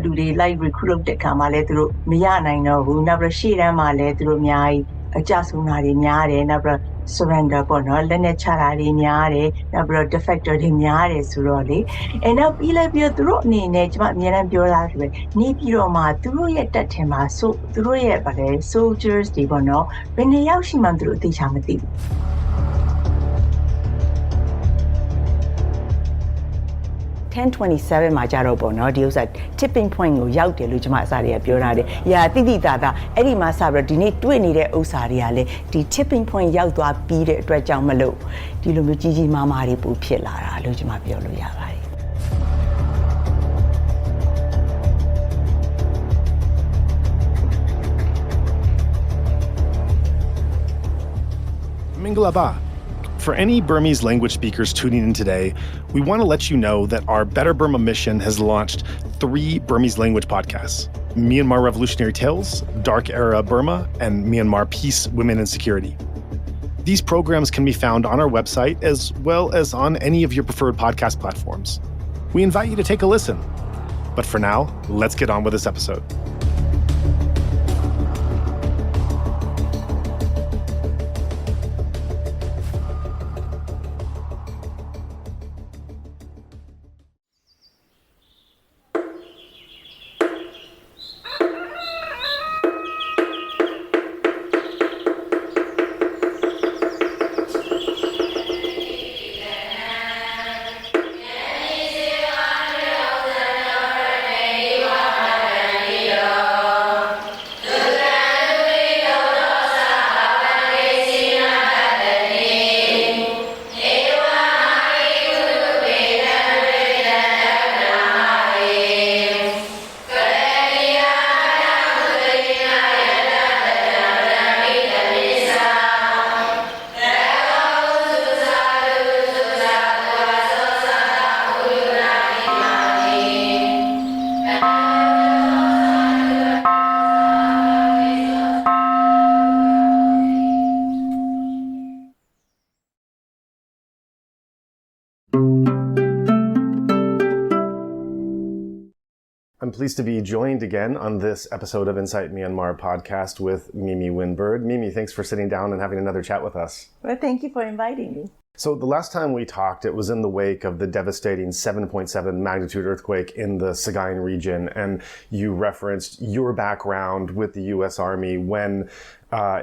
လူတွေ like recruit လုပ်တဲ့အခါမှာလည်းသူတို့မရနိုင်တော့ဘူးနောက်ပြီးရှေ့တန်းမှာလည်းသူတို့အများကြီးအကြဆုံးတာတွေများတယ်နောက်ပြီး surrender ပေါ့နော်လက်နဲ့ချတာတွေများတယ်နောက်ပြီး defector တွေများတယ်ဆိုတော့လေအဲနောက်ပြီးလည်းပြီးတော့သူတို့အနေနဲ့ကျွန်မအများအားပြောတာဆိုပဲနေပြီးတော့မှသူတို့ရဲ့တပ်ထဲမှာသူတို့ရဲ့ဗါလဲ soldiers တွေပေါ့နော်ဘယ်နှစ်ယောက်ရှိမှသူတို့အသိချာမသိဘူး1027မှာကြတော့ပေါ့နော်ဒီဥစ္စာ tipping point ကိုရောက်တယ်လို့ကျွန်မအစားတွေကပြောထားတယ်။ရာတိတိတာတာအဲ့ဒီမှာစပြီးတော့ဒီနေ့တွေ့နေတဲ့ဥစ္စာတွေကလည်းဒီ tipping point ရောက်သွားပြီးတဲ့အတွက်ကြောင့်မလို့ဒီလိုမျိုးကြီးကြီးမားမားတွေပိုဖြစ်လာတာလို့ကျွန်မပြောလို့ရပါတယ်။ Mingalaba. For any Burmese language speakers tuning in today, we want to let you know that our Better Burma mission has launched 3 Burmese language podcasts: Myanmar Revolutionary Tales, Dark Era Burma, and Myanmar Peace, Women and Security. These programs can be found on our website as well as on any of your preferred podcast platforms. We invite you to take a listen. But for now, let's get on with this episode. I'm pleased to be joined again on this episode of Insight Myanmar podcast with Mie Mie Wynn Bird. Mie Mie, thanks for sitting down and having another chat with us. Well, thank you for inviting me. So the last time we talked, it was in the wake of the devastating 7.7 magnitude earthquake in the Sagaing region, and you referenced your background with the U.S. Army when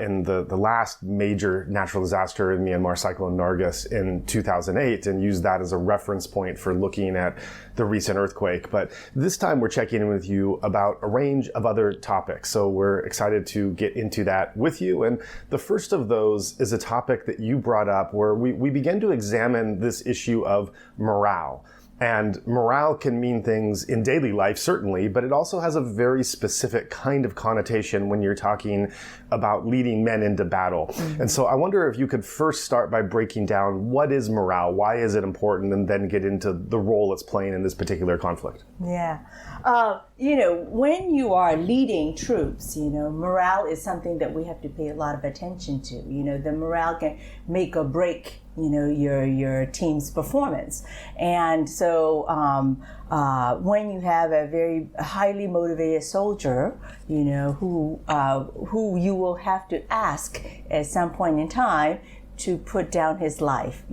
in the last major natural disaster in Myanmar, Cyclone Nargis in 2008, and used that as a reference point for looking at the recent earthquake. But this time we're checking in with you about a range of other topics. So we're excited to get into that with you. And the first of those is a topic that you brought up where we began to examine this issue of morale. And morale can mean things in daily life, certainly, but it also has a very specific kind of connotation when you're talking about leading men into battle. Mm-hmm. And so I wonder if you could first start by breaking down what is morale, why is it important, and then get into the role it's playing in this particular conflict. Yeah. When you are leading troops, morale is something that we have to pay a lot of attention to. The morale can make or break your team's performance. And so when you have a very highly motivated soldier, who you will have to ask at some point in time to put down his life,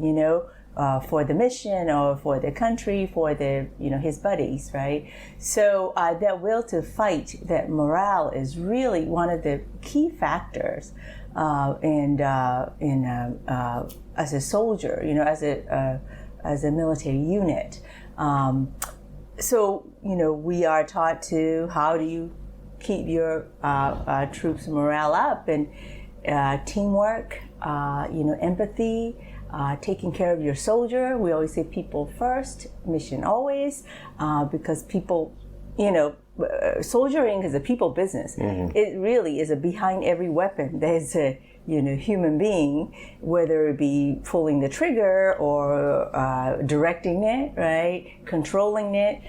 for the mission or for the country, for his buddies, right? So that will to fight, that morale is really one of the key factors as a soldier, as a military unit. So we are taught to how do you keep your troops' morale up, and teamwork, empathy, taking care of your soldier. We always say people first, mission always, because people, soldiering is a people business. Mm-hmm. It really is behind every weapon. There's a human being, whether it be pulling the trigger or directing it, right, controlling it,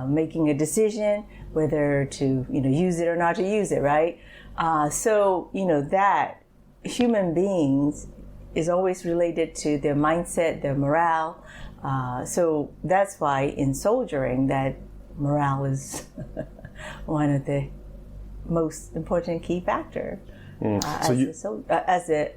making a decision whether to use it or not to use it, right? So that human beings is always related to their mindset, their morale. So that's why in soldiering that morale is one of the most important key factor as a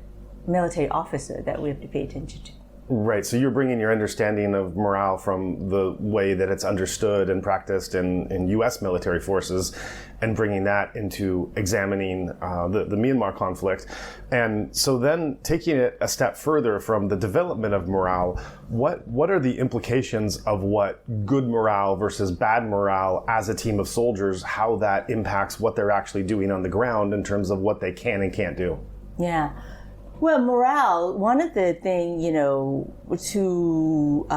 military officer that we have to pay attention to. Right, so you're bringing your understanding of morale from the way that it's understood and practiced in U.S. military forces and bringing that into examining the Myanmar conflict. And so then taking it a step further from the development of morale, what are the implications of what good morale versus bad morale as a team of soldiers, how that impacts what they're actually doing on the ground in terms of what they can and can't do? Yeah. Well, morale, one of the things, to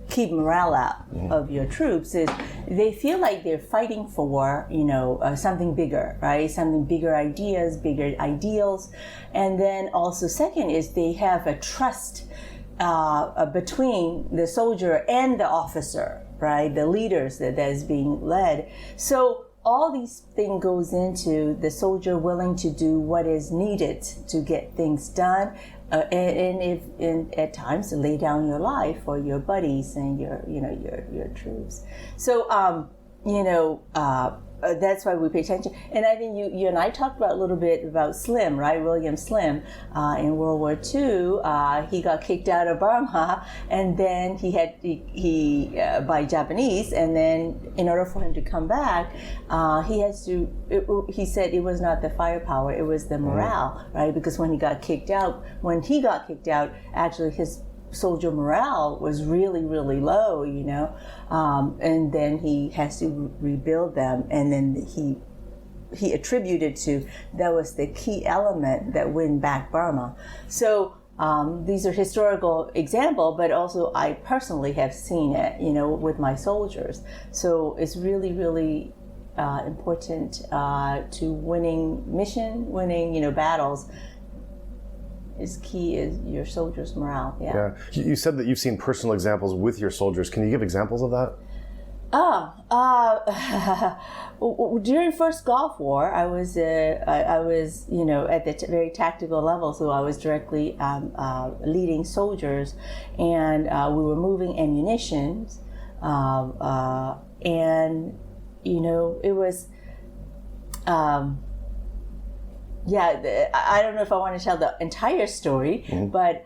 keep morale up of your troops is they feel like they're fighting for, something bigger, right? Something bigger ideas, bigger ideals. And then also second is they have a trust between the soldier and the officer, right? The leaders that is being led. So all these things goes into the soldier willing to do what is needed to get things done, and at times to lay down your life for your buddies and your troops. So that's why we pay attention. And I think you and I talked about a little bit about Slim, right? William Slim in World War II. He got kicked out of Burma, and then he by Japanese. And then in order for him to come back, he said it was not the firepower, it was the morale, right? Because when he got kicked out, actually his soldier morale was really, really low, and then he has to rebuild them, and then he attributed to that was the key element that win back Burma. So these are historical examples, but also I personally have seen it, with my soldiers. So it's really, really important to winning battles. Is key is your soldiers' morale. Yeah. You said that you've seen personal examples with your soldiers. Can you give examples of that? During first Gulf War, I was at the very tactical level, so I was directly leading soldiers, and we were moving ammunition, and it was. I don't know if I want to tell the entire story, but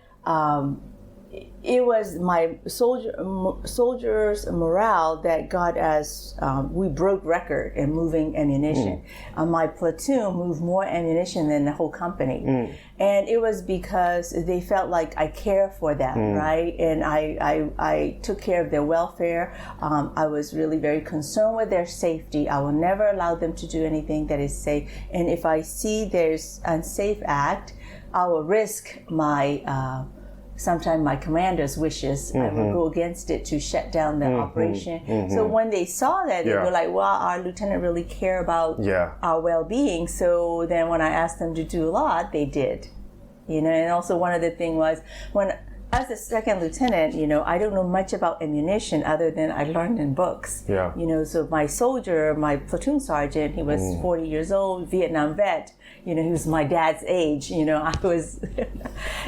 it was my soldiers' morale that got us. We broke record in moving ammunition. My platoon moved more ammunition than the whole company, and it was because they felt like I care for them, right? And I took care of their welfare. I was really very concerned with their safety. I will never allow them to do anything that is safe. And if I see there's unsafe act, I will risk my. Sometimes my commander's wishes, I would go against it to shut down the operation. So when they saw that, they were like, well, our lieutenant really care about our well-being. So then when I asked them to do a lot, they did. And also one of the things was, as a second lieutenant, I don't know much about ammunition other than I learned in books. So my soldier, my platoon sergeant, he was 40 years old, Vietnam vet. He was my dad's age. I was,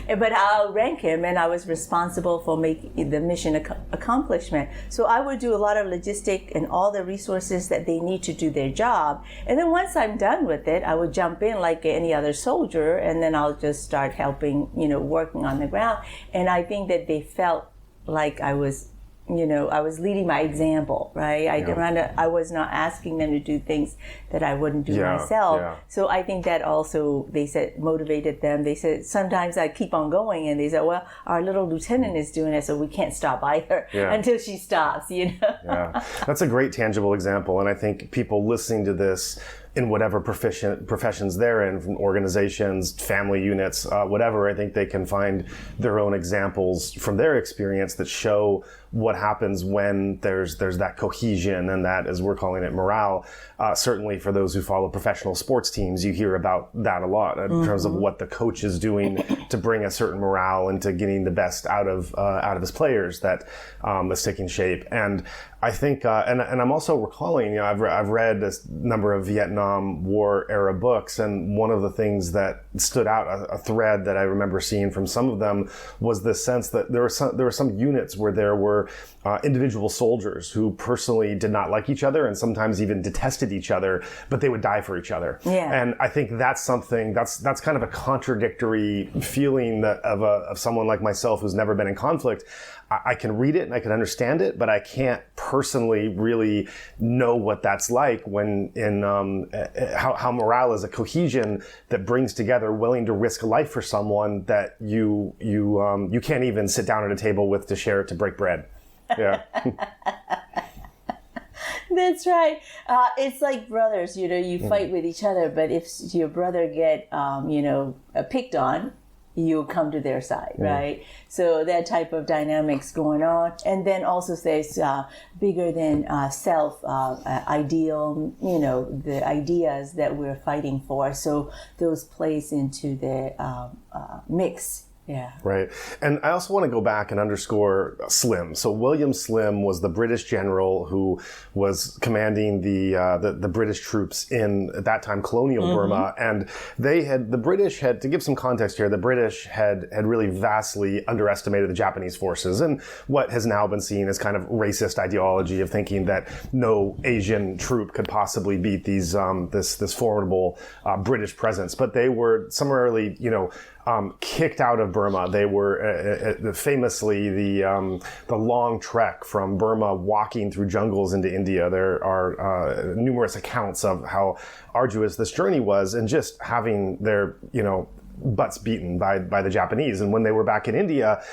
but I'll rank him, and I was responsible for making the mission accomplishment. So I would do a lot of logistic and all the resources that they need to do their job. And then once I'm done with it, I would jump in like any other soldier, and then I'll just start helping, working on the ground. And I think that they felt like I was leading by example, right? I was not asking them to do things that I wouldn't do myself. So I think that also, they said, motivated them. They said, sometimes I keep on going, and they said, well, our little lieutenant is doing it, so we can't stop either until she stops, That's a great tangible example. And I think people listening to this, in whatever professions they're in, from organizations, family units, whatever, I think they can find their own examples from their experience that show what happens when there's that cohesion and that, as we're calling it, morale. Certainly for those who follow professional sports teams, you hear about that a lot in terms of what the coach is doing to bring a certain morale into getting the best out of his players that is taking shape. And I think, and I'm also recalling, I've read a number of Vietnam Vietnam War era books, and one of the things that stood out, a thread that I remember seeing from some of them, was the sense that there were some units where there were individual soldiers who personally did not like each other and sometimes even detested each other, but they would die for each other. Yeah. And I think that's something that's kind of a contradictory feeling that of someone like myself who's never been in conflict. I can read it and I can understand it, but I can't personally really know what that's like when how morale is a cohesion that brings together, willing to risk life for someone that you can't even sit down at a table with to share it, to break bread. Yeah. That's right. It's like brothers, you fight with each other, but if your brother get, picked on, you come to their side, right? So that type of dynamics going on. And then also there's bigger than self ideal, the ideas that we're fighting for. So those plays into the mix. Yeah. Right. And I also want to go back and underscore Slim. So William Slim was the British general who was commanding the British troops in, at that time, colonial Burma. And the British had, to give some context here, the British had really vastly underestimated the Japanese forces, and what has now been seen as kind of racist ideology of thinking that no Asian troop could possibly beat these this formidable British presence. But they were summarily, kicked out of Burma. They were famously the long trek from Burma, walking through jungles into India. There are numerous accounts of how arduous this journey was, and just having their butts beaten by the Japanese. And when they were back in India,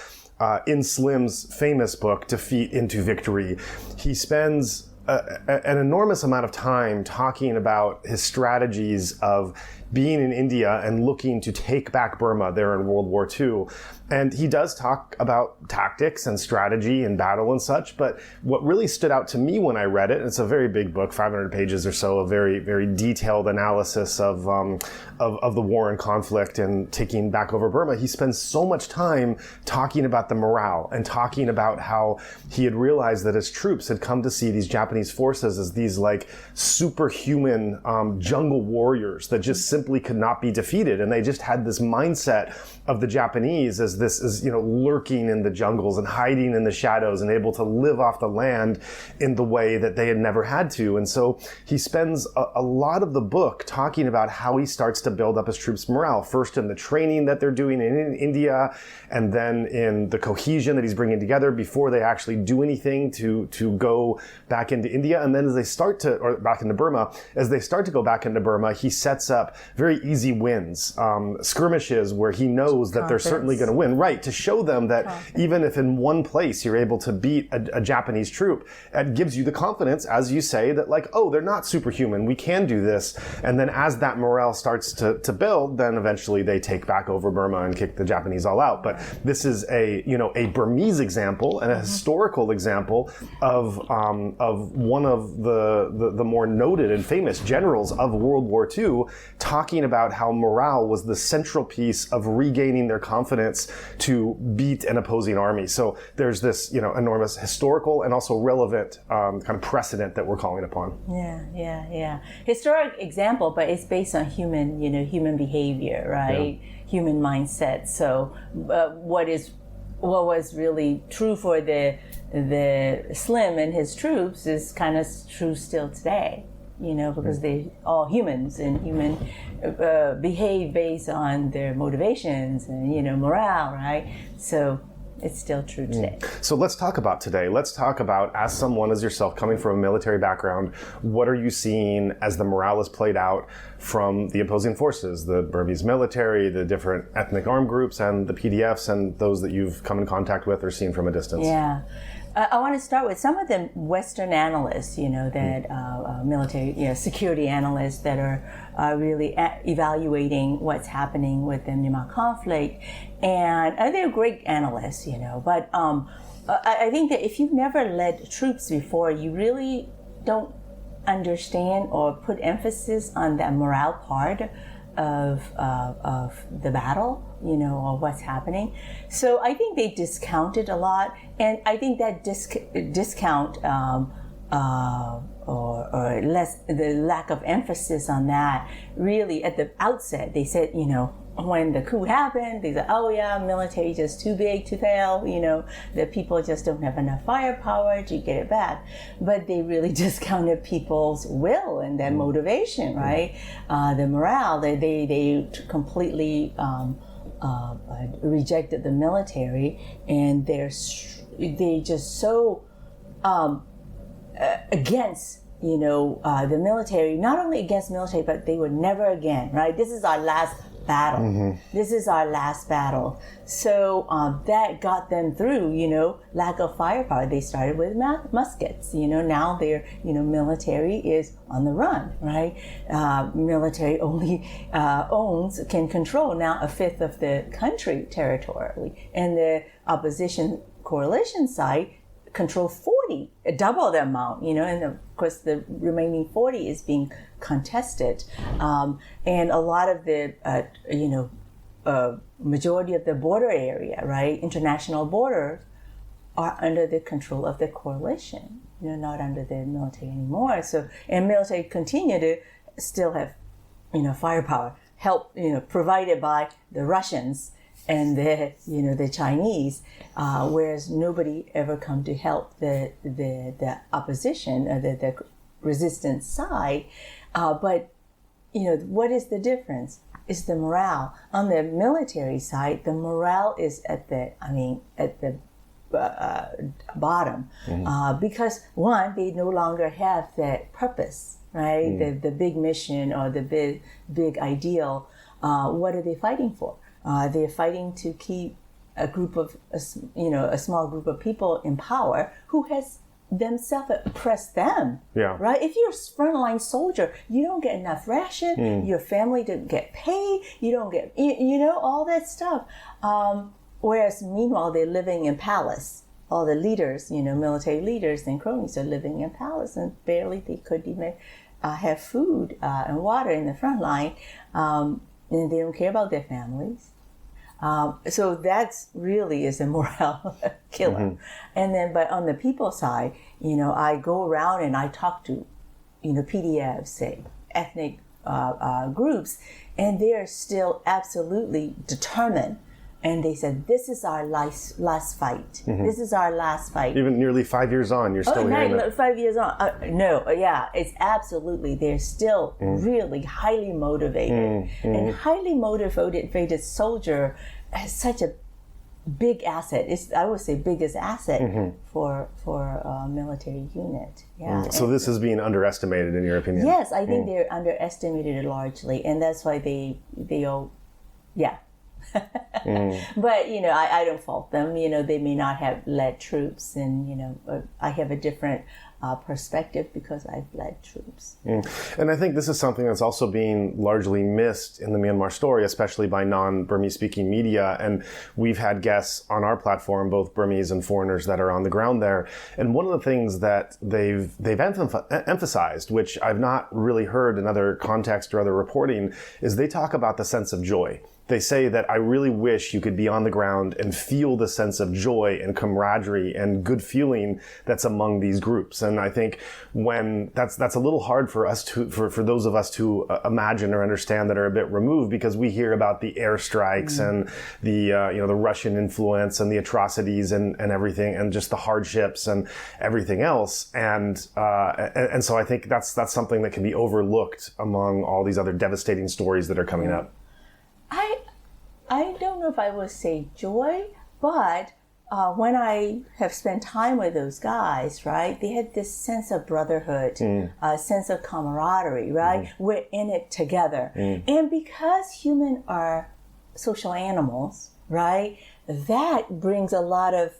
in Slim's famous book Defeat into Victory, he spends an enormous amount of time talking about his strategies of being in India and looking to take back Burma there in World War II. And he does talk about tactics and strategy and battle and such, but what really stood out to me when I read it, it's a very big book, 500 pages or so, a very, very detailed analysis of the war and conflict and taking back over Burma. He spends so much time talking about the morale and talking about how he had realized that his troops had come to see these Japanese forces as these like superhuman jungle warriors that just simply could not be defeated. And they just had this mindset of the Japanese as this is, lurking in the jungles and hiding in the shadows and able to live off the land in the way that they had never had to. And so he spends a lot of the book talking about how he starts to build up his troops' morale, first in the training that they're doing in India, and then in the cohesion that he's bringing together before they actually do anything to go back into India. And then as they start to, or back into Burma, as they start to go back into Burma, he sets up very easy wins, skirmishes where he knows that they're certainly going to win, right? To show them that even if in one place you're able to beat a Japanese troop, it gives you the confidence, as you say, that like, oh, they're not superhuman, we can do this. And then as that morale starts to build, then eventually they take back over Burma and kick the Japanese all out. But this is a Burmese example and a historical example of one of the more noted and famous generals of World War II, talking about how morale was the central piece of regaining their confidence to beat an opposing army. So there's this, enormous historical and also relevant kind of precedent that we're calling upon. Yeah. Historic example, but it's based on human behavior, right? Yeah. Human mindset. So what was really true for the Slim and his troops is kind of true still today. Because they all humans and human behave based on their motivations and, morale, right? So it's still true today. So let's talk about today. Let's talk about, as someone as yourself coming from a military background, what are you seeing as the morale is played out from the opposing forces, the Burmese military, the different ethnic armed groups, and the PDFs, and those that you've come in contact with or seen from a distance? Yeah. I want to start with some of the Western analysts, that military, security analysts that are really evaluating what's happening with the Myanmar conflict, and they're great analysts, But I think that if you've never led troops before, you really don't understand or put emphasis on that morale part of the battle, or what's happening. So I think they discounted a lot, and I think that discount or less, the lack of emphasis on that. Really, at the outset, they said, when the coup happened, they said, oh yeah, military just too big to fail, the people just don't have enough firepower to get it back. But they really discounted people's will and their motivation, right? The morale, they completely rejected the military, and they just so against the military, not only against military, but they would never again, right? This is our last battle. This is our last battle. So that got them through, lack of firepower. They started with muskets. Now their, military is on the run, right? Military only can control now a fifth of the country territorially. And the opposition coalition side control 40, double the amount, and of course the remaining 40 is being contested. And a lot of the, majority of the border area, right, international borders are under the control of the coalition, not under the military anymore. So, and military continue to still have, firepower, help, provided by the Russians and the Chinese, whereas nobody ever come to help the opposition, the resistance side. But what is the difference? It's the morale. On the military side, the morale is at the bottom, because one, they no longer have that purpose, right? The big mission or the big ideal. What are they fighting for? They're fighting to keep a small group of people in power who has themselves oppressed them. Yeah. Right? If you're a frontline soldier, you don't get enough ration, your family don't get paid, you don't get, all that stuff. Whereas meanwhile, they're living in palace. All the leaders, military leaders and cronies are living in palace, and barely they could even have food and water in the front line. And they don't care about their families. So that's really is a morale killer. And then, but on the people side, I go around and I talk to, PDFs, say, ethnic groups, and they're still absolutely determined. And they said, this is our last fight. This is our last fight. Even nearly 5 years on, you're still hearing that. 5 years on. It's absolutely. They're still really highly motivated. And highly motivated soldier has such a big asset. It's, I would say, biggest asset for a military unit. Yeah. So this is being underestimated, in your opinion? Yes, I think they're underestimated largely. And that's why they all, But, I don't fault them. They may not have led troops, and, I have a different perspective because I've led troops. And I think this is something that's also being largely missed in the Myanmar story, especially by non-Burmese speaking media. And we've had guests on our platform, both Burmese and foreigners that are on the ground there. And one of the things that they've emphasized, which I've not really heard in other context or other reporting, is they talk about the sense of joy. They say that I really wish you could be on the ground and feel the sense of joy and camaraderie and good feeling that's among these groups. And I think when that's a little hard for us for those of us to imagine or understand that are a bit removed, because we hear about the airstrikes and the the Russian influence and the atrocities and everything, and just the hardships and everything else. And so I think that's something that can be overlooked among all these other devastating stories that are coming up. I don't know if I would say joy, but when I have spent time with those guys, right, they had this sense of brotherhood, a sense of camaraderie, right? We're in it together. And because humans are social animals, right, that brings a lot of,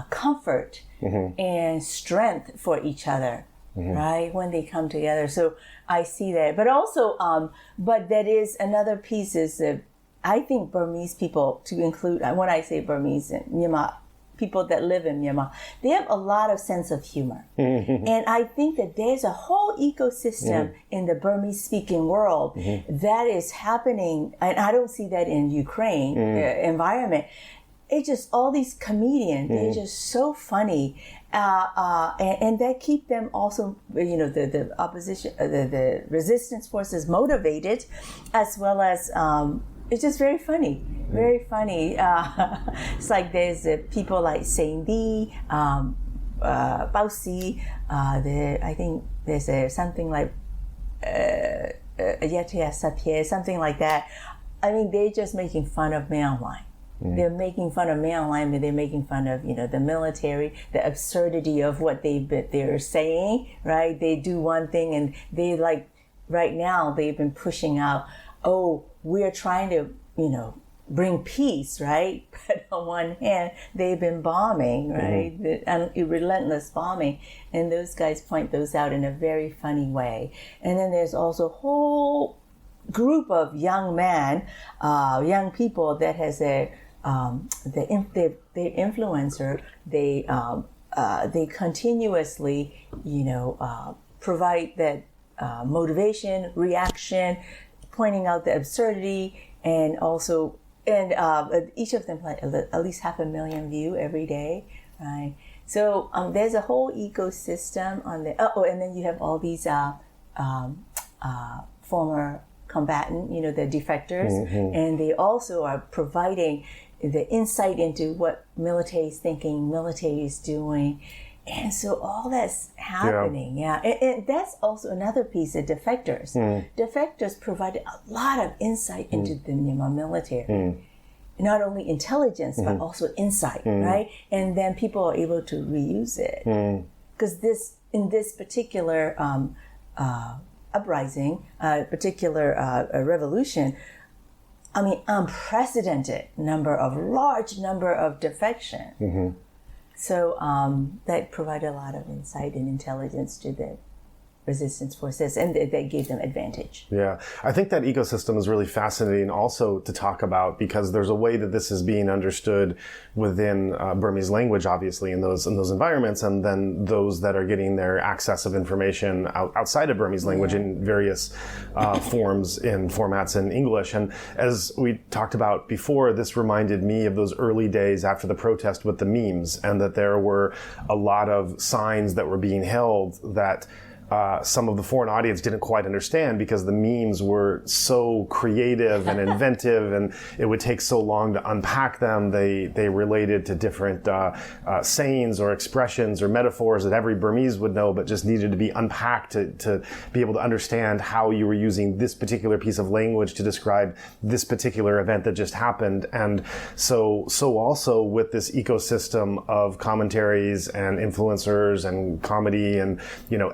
comfort and strength for each other. Right, when they come together. So I see that. But also, but that is another piece is that I think Burmese people, to include, when I say Burmese and Myanmar, people that live in Myanmar, they have a lot of sense of humor. And I think that there's a whole ecosystem in the Burmese speaking world that is happening, and I don't see that in Ukraine environment. it's just all these comedians, they're just so funny. And that keep them also, the opposition, the resistance forces motivated, as well as it's just very funny, very funny. It's like there's people like Saindi, Bao I think there's something like Yatia Sapie, something like that. I mean, they're just making fun of Myanmar. They're making fun of Myanmar, but they're making fun of, the military, the absurdity of what they're saying, right? They do one thing and they right now they've been pushing out, we're trying to, bring peace, right? But on one hand, they've been bombing, right? Relentless bombing. And those guys point those out in a very funny way. And then there's also a whole group of young men, young people that has their influencer. They continuously, provide that motivation, reaction, pointing out the absurdity, and also, each of them like at least 500,000 views every day, right? So there's a whole ecosystem on the. And then you have all these former combatant, the defectors, and they also are providing the insight into what military is thinking, military is doing. And so all that's happening, and that's also another piece of defectors. Defectors provided a lot of insight into the Myanmar military. Not only intelligence, but also insight, right? And then people are able to reuse it. Because in this particular uprising, particular revolution, I mean, unprecedented large number of defection. So that provided a lot of insight and intelligence to the resistance forces, and that gave them advantage. Yeah, I think that ecosystem is really fascinating also to talk about, because there's a way that this is being understood within Burmese language, obviously, in those environments, and then those that are getting their access of information outside of Burmese language in various forms, in formats in English. And as we talked about before, this reminded me of those early days after the protest with the memes, and that there were a lot of signs that were being held that some of the foreign audience didn't quite understand, because the memes were so creative and inventive, and it would take so long to unpack them. They related to different sayings or expressions or metaphors that every Burmese would know, but just needed to be unpacked to be able to understand how you were using this particular piece of language to describe this particular event that just happened. And so also with this ecosystem of commentaries and influencers and comedy and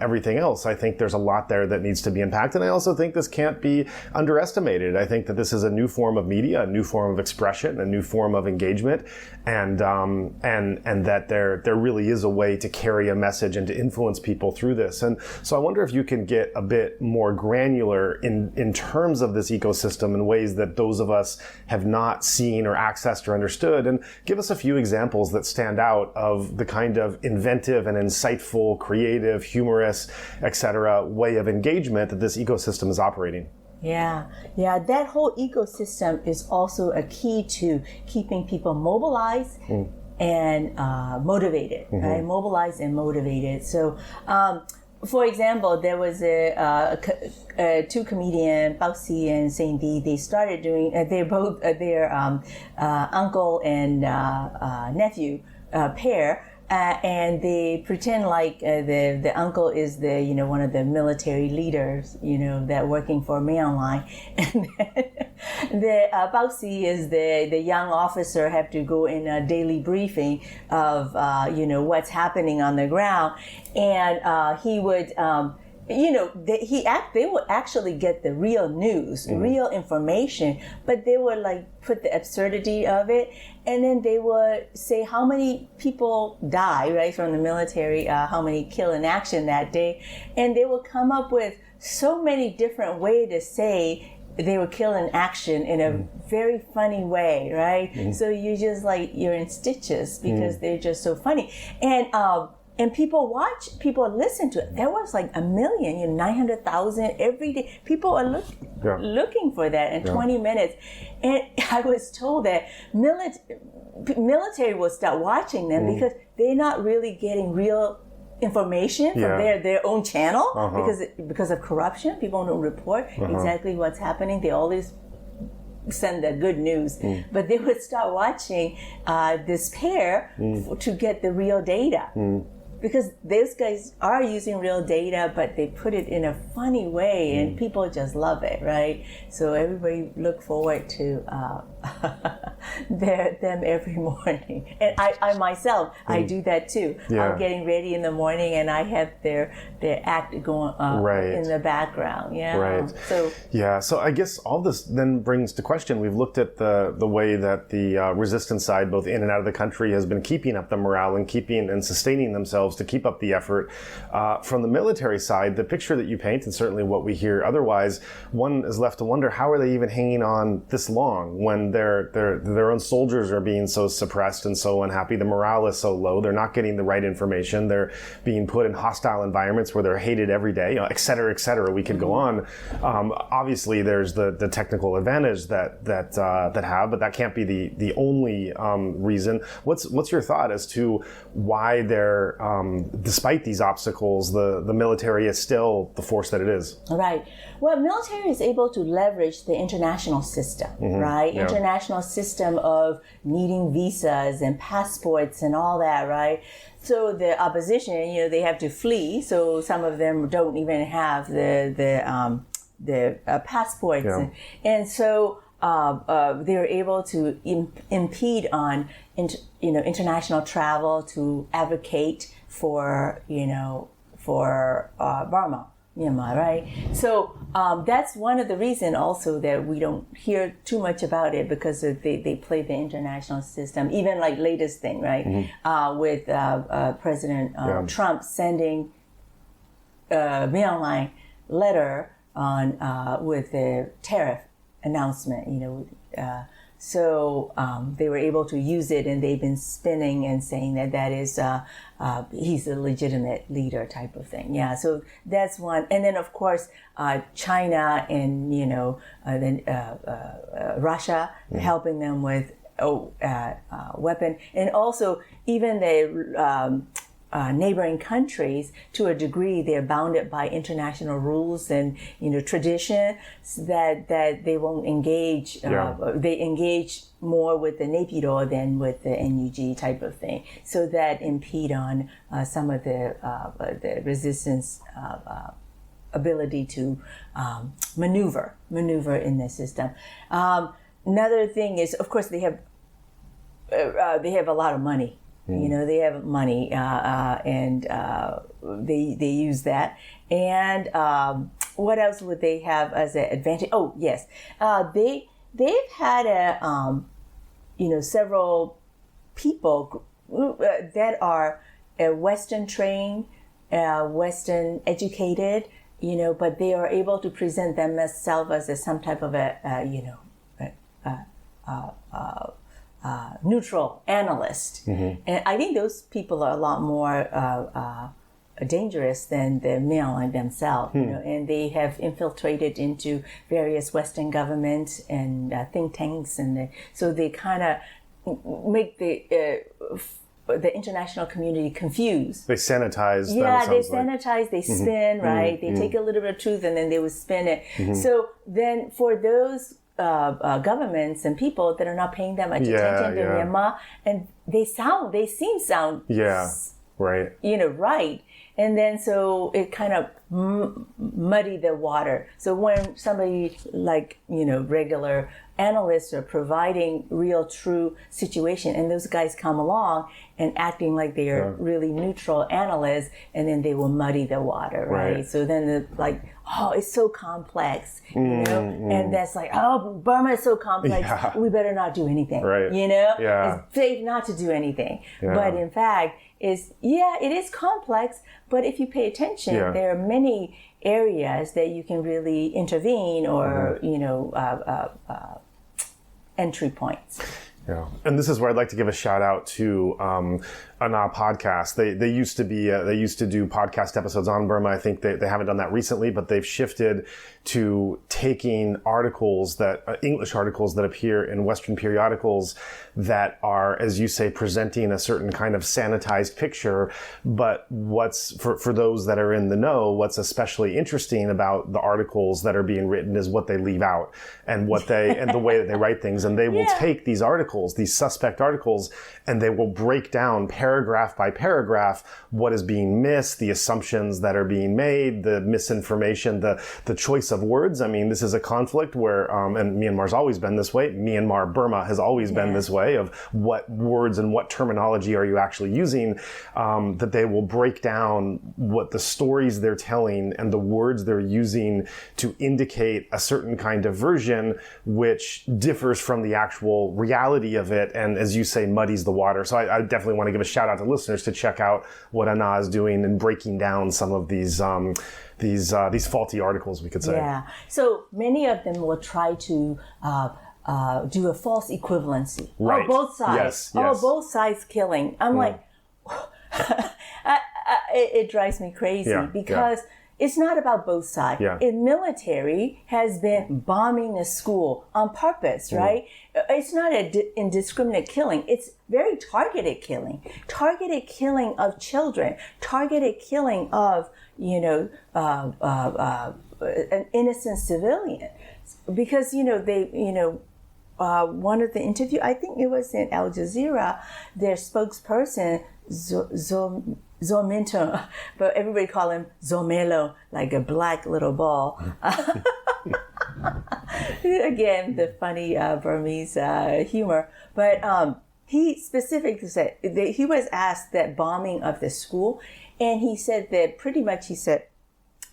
everything else, I think there's a lot there that needs to be unpacked. And I also think this can't be underestimated. I think that this is a new form of media, a new form of expression, a new form of engagement, and that there really is a way to carry a message and to influence people through this. And so I wonder if you can get a bit more granular in terms of this ecosystem in ways that those of us have not seen or accessed or understood, and give us a few examples that stand out of the kind of inventive and insightful, creative, humorous, etc. way of engagement that this ecosystem is operating. Yeah, that whole ecosystem is also a key to keeping people mobilized and motivated, right? Mobilized and motivated. So, for example, there was two comedians, Bao and Saindi. They started doing. They're both their uncle and nephew pair. And they pretend like the uncle is the one of the military leaders that working for Myanmar, and the Bao is the young officer, have to go in a daily briefing of what's happening on the ground, and he would. They would actually get the real news, real information, but they would put the absurdity of it, and then they would say how many people die, right, from the military, how many kill in action that day, and they would come up with so many different ways to say they were kill in action in a very funny way, right? So you just you're in stitches because they're just so funny, And people listen to it. There was like 1 million, 900,000 every day. People are looking for that in 20 minutes. And I was told that military will start watching them because they're not really getting real information from their own channel because of corruption. People don't report exactly what's happening. They always send the good news, but they would start watching this pair to get the real data. Because those guys are using real data, but they put it in a funny way, and people just love it, right? So everybody look forward to them every morning. And I myself, I do that too. I'm getting ready in the morning, and I have their act going in the background. So I guess all this then brings to question. We've looked at the way that the resistance side, both in and out of the country, has been keeping up the morale and keeping and sustaining themselves to keep up the effort. From the military side, the picture that you paint, and certainly what we hear otherwise, one is left to wonder, how are they even hanging on this long when their own soldiers are being so suppressed and so unhappy? The morale is so low. They're not getting the right information. They're being put in hostile environments where they're hated every day, et cetera, et cetera. We could go on. Obviously, there's the technical advantage that have, but that can't be the only reason. What's your thought as to why they're despite these obstacles, the military is still the force that it is? Right. Well, military is able to leverage the international system, right? Yeah. International system of needing visas and passports and all that, right? So the opposition, they have to flee. So some of them don't even have the passports, and so they're able to impede on international travel to advocate for Burma, Myanmar, right? So that's one of the reasons also that we don't hear too much about it, because they play the international system. Even like latest thing, right? With President Trump sending Myanmar letter on with the tariff announcement, so they were able to use it, and they've been spinning and saying that is he's a legitimate leader type of thing. Yeah, so that's one. And then of course China and then Russia helping them with weapon, and also even the neighboring countries, to a degree, they're bounded by international rules and tradition, that they won't engage. They engage more with the Naypyidaw than with the NUG type of thing, so that impede on some of the resistance ability to maneuver in the system. Another thing is, of course, they have a lot of money. They have money, and they use that. And what else would they have as an advantage? Oh, yes, they've had several people that are Western trained, Western educated, but they are able to present themselves as some type of neutral analyst. And I think those people are a lot more dangerous than the Myanmar themselves, and they have infiltrated into various Western governments and think tanks, and so they kind of make the international community confused. They sanitize. They sanitize. They spin. Right. They take a little bit of truth and then they would spin it. So then for those governments and people that are not paying that much attention to Myanmar, and they seem sound right, right, and then so it kind of muddy the water. So when somebody like regular analysts are providing real true situation, and those guys come along and acting like they are really neutral analysts, and then they will muddy the water, right? So then it's like, oh, it's so complex, and that's like, oh, Burma is so complex, we better not do anything, it's safe not to do anything. But in fact, it is complex, but if you pay attention, there are many areas that you can really intervene, or entry points. Yeah, and this is where I'd like to give a shout out to Ana podcast. They used to be they used to do podcast episodes on Burma. I think they haven't done that recently, but they've shifted to taking articles that English articles that appear in Western periodicals that are, as you say, presenting a certain kind of sanitized picture. But what's for those that are in the know, what's especially interesting about the articles that are being written is what they leave out and what they and the way that they write things. And they will take these articles, these suspect articles, and they will break down paragraph by paragraph what is being missed, the assumptions that are being made, the misinformation, the choice of words. I mean, this is a conflict where, and Myanmar's always been this way. Myanmar, Burma has always been this way of what words and what terminology are you actually using, that they will break down what the stories they're telling and the words they're using to indicate a certain kind of version, which differs from the actual reality of it. And as you say, muddies the water. So I definitely want to give a shout out to listeners to check out what Ana is doing and breaking down some of these faulty articles, we could say. Yeah. So many of them will try to do a false equivalency. Right. Oh, both sides. Yes. Both sides killing. I'm like, it drives me crazy because it's not about both sides. Yeah. The military has been bombing a school on purpose, right? It's not indiscriminate killing. It's very targeted killing. Targeted killing of children. Targeted killing of, an innocent civilian. Because, one of the interview, I think it was in Al Jazeera, their spokesperson, Zominto, but everybody call him Zomelo, like a black little ball. Again, the funny Burmese humor. But he specifically said, that he was asked that bombing of the school, and he said that pretty much, he said,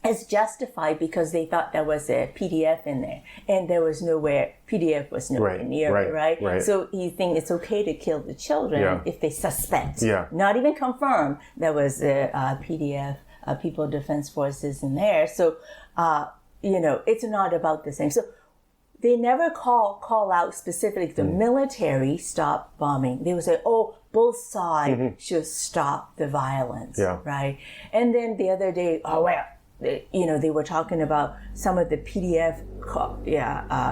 it's justified because they thought there was a PDF in there, and there was nowhere, PDF was nowhere near it, right? So you think it's okay to kill the children if they suspect, not even confirm there was a PDF, People Defense Forces in there. So, it's not about the same. So they never call out specifically the military stop bombing. They would say, both sides should stop the violence, right? And then the other day, they were talking about some of the PDF,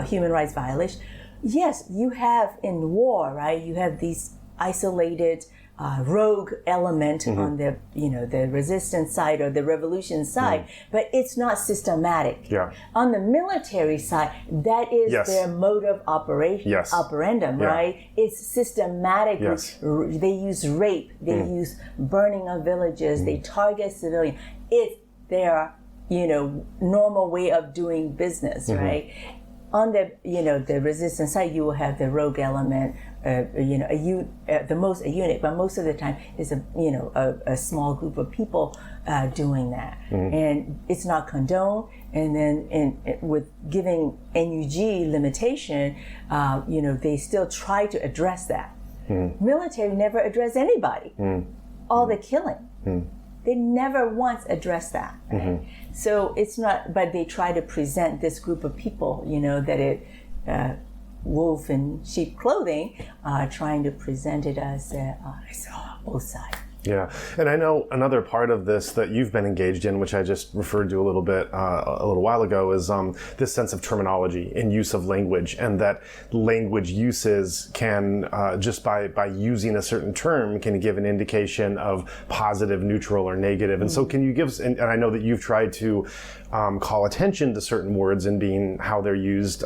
human rights violations. Yes, you have in war, right? You have these isolated rogue element on the, the resistance side or the revolution side, but it's not systematic. On the military side, that is their mode of operation, operandum, right? It's systematic. They use rape, they use burning of villages, they target civilians. It's their, normal way of doing business, right? On the, the resistance side, you will have the rogue element, a unit, but most of the time is a small group of people doing that, and it's not condoned. And then, with giving NUG limitation, they still try to address that. Military never address anybody. All the killing. They never once addressed that. Right? So it's not, but they try to present this group of people, that it, wolf in sheep clothing, trying to present it as both sides. Yeah, and I know another part of this that you've been engaged in, which I just referred to a little bit a little while ago, is this sense of terminology and use of language, and that language uses can, just by using a certain term, can give an indication of positive, neutral, or negative. And so can you give, and I know that you've tried to call attention to certain words and being how they're used.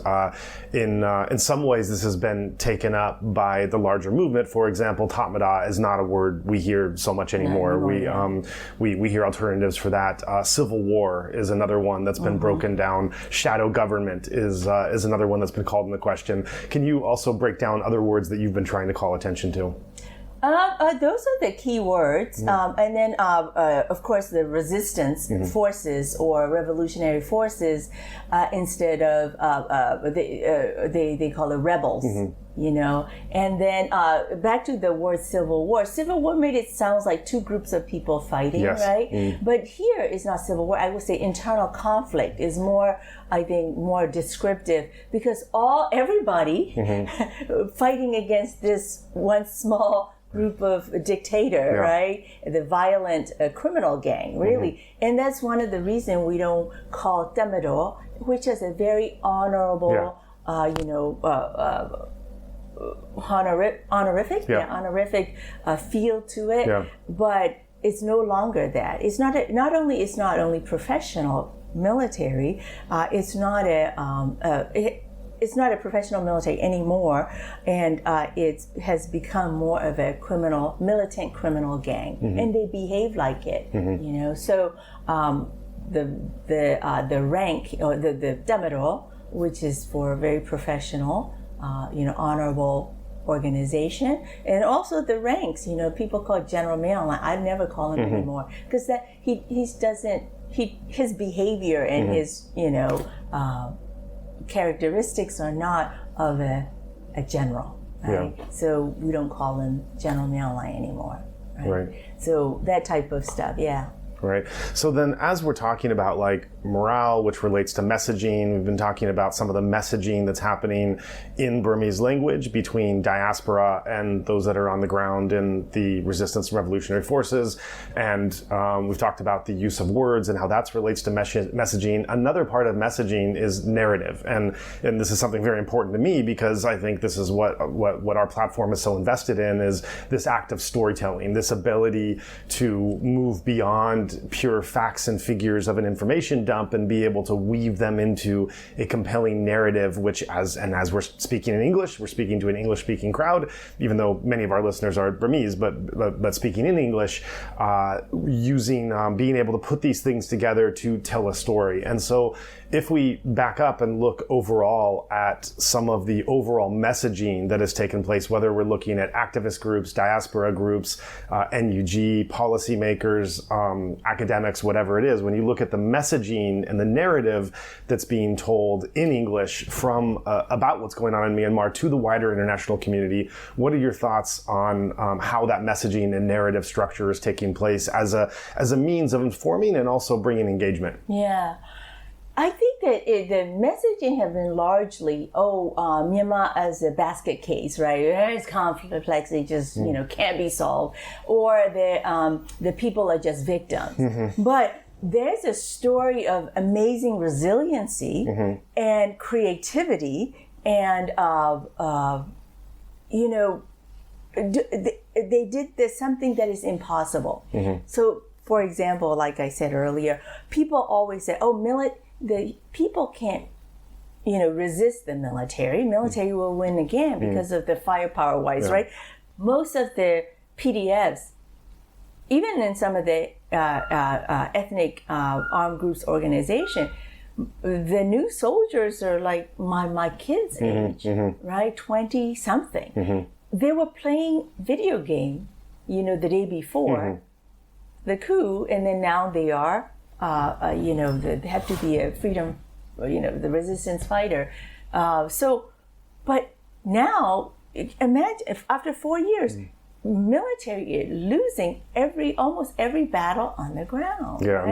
In some ways, this has been taken up by the larger movement. For example, Tatmadaw is not a word we hear so much anymore. We hear alternatives for that. Civil war is another one that's been broken down. Shadow government is another one that's been called into question. Can you also break down other words that you've been trying to call attention to? Those are the key words. And then, of course, the resistance forces or revolutionary forces, instead of, they call it rebels. you know. And then back to the word civil war. Civil war made it sound like two groups of people fighting, yes. right? But here it's not civil war. I would say internal conflict is more, I think, more descriptive, because everybody fighting against this one small group of dictator, right? The violent criminal gang, really. And that's one of the reasons we don't call Temedor, which is a very honorable, honorific feel to it, but it's no longer that. It's not only professional military, it's not a professional military anymore, and it has become more of a militant criminal gang, and they behave like it, you know. So the rank, or the Temedor, which is for a very professional, honorable organization, and also the ranks. You know, people call General Mie, like I never call him anymore, because that his behavior and his characteristics are not of a general, right? So we don't call him General Mie anymore, right? So that type of stuff, Right. So then as we're talking about like morale, which relates to messaging, we've been talking about some of the messaging that's happening in Burmese language between diaspora and those that are on the ground in the resistance and revolutionary forces. And we've talked about the use of words and how that relates to messaging. Another part of messaging is narrative. And this is something very important to me, because I think this is what our platform is so invested in, is this act of storytelling, this ability to move beyond pure facts and figures of an information dump and be able to weave them into a compelling narrative, which as we're speaking in English, we're speaking to an English-speaking crowd, even though many of our listeners are Burmese, but speaking in English, using, being able to put these things together to tell a story. And so if we back up and look overall at some of the overall messaging that has taken place, whether we're looking at activist groups, diaspora groups, NUG, policymakers, academics, whatever it is, when you look at the messaging and the narrative that's being told in English from about what's going on in Myanmar to the wider international community, what are your thoughts on how that messaging and narrative structure is taking place as a means of informing and also bringing engagement? Yeah. I think that the messaging has been largely, Myanmar as a basket case, right? It's complex, it just, can't be solved. Or the people are just victims. But there's a story of amazing resiliency and creativity, and, they did something that is impossible. So, for example, like I said earlier, people always say, the people can't, resist the military. Military will win again because of the firepower-wise, right? Most of the PDFs, even in some of the ethnic armed groups organization, the new soldiers are like my kids' age, right? 20-something. They were playing video game, the day before the coup, and then now they are they have to be a freedom, the resistance fighter. But now, imagine if after 4 years, military is losing almost every battle on the ground. Yeah, right?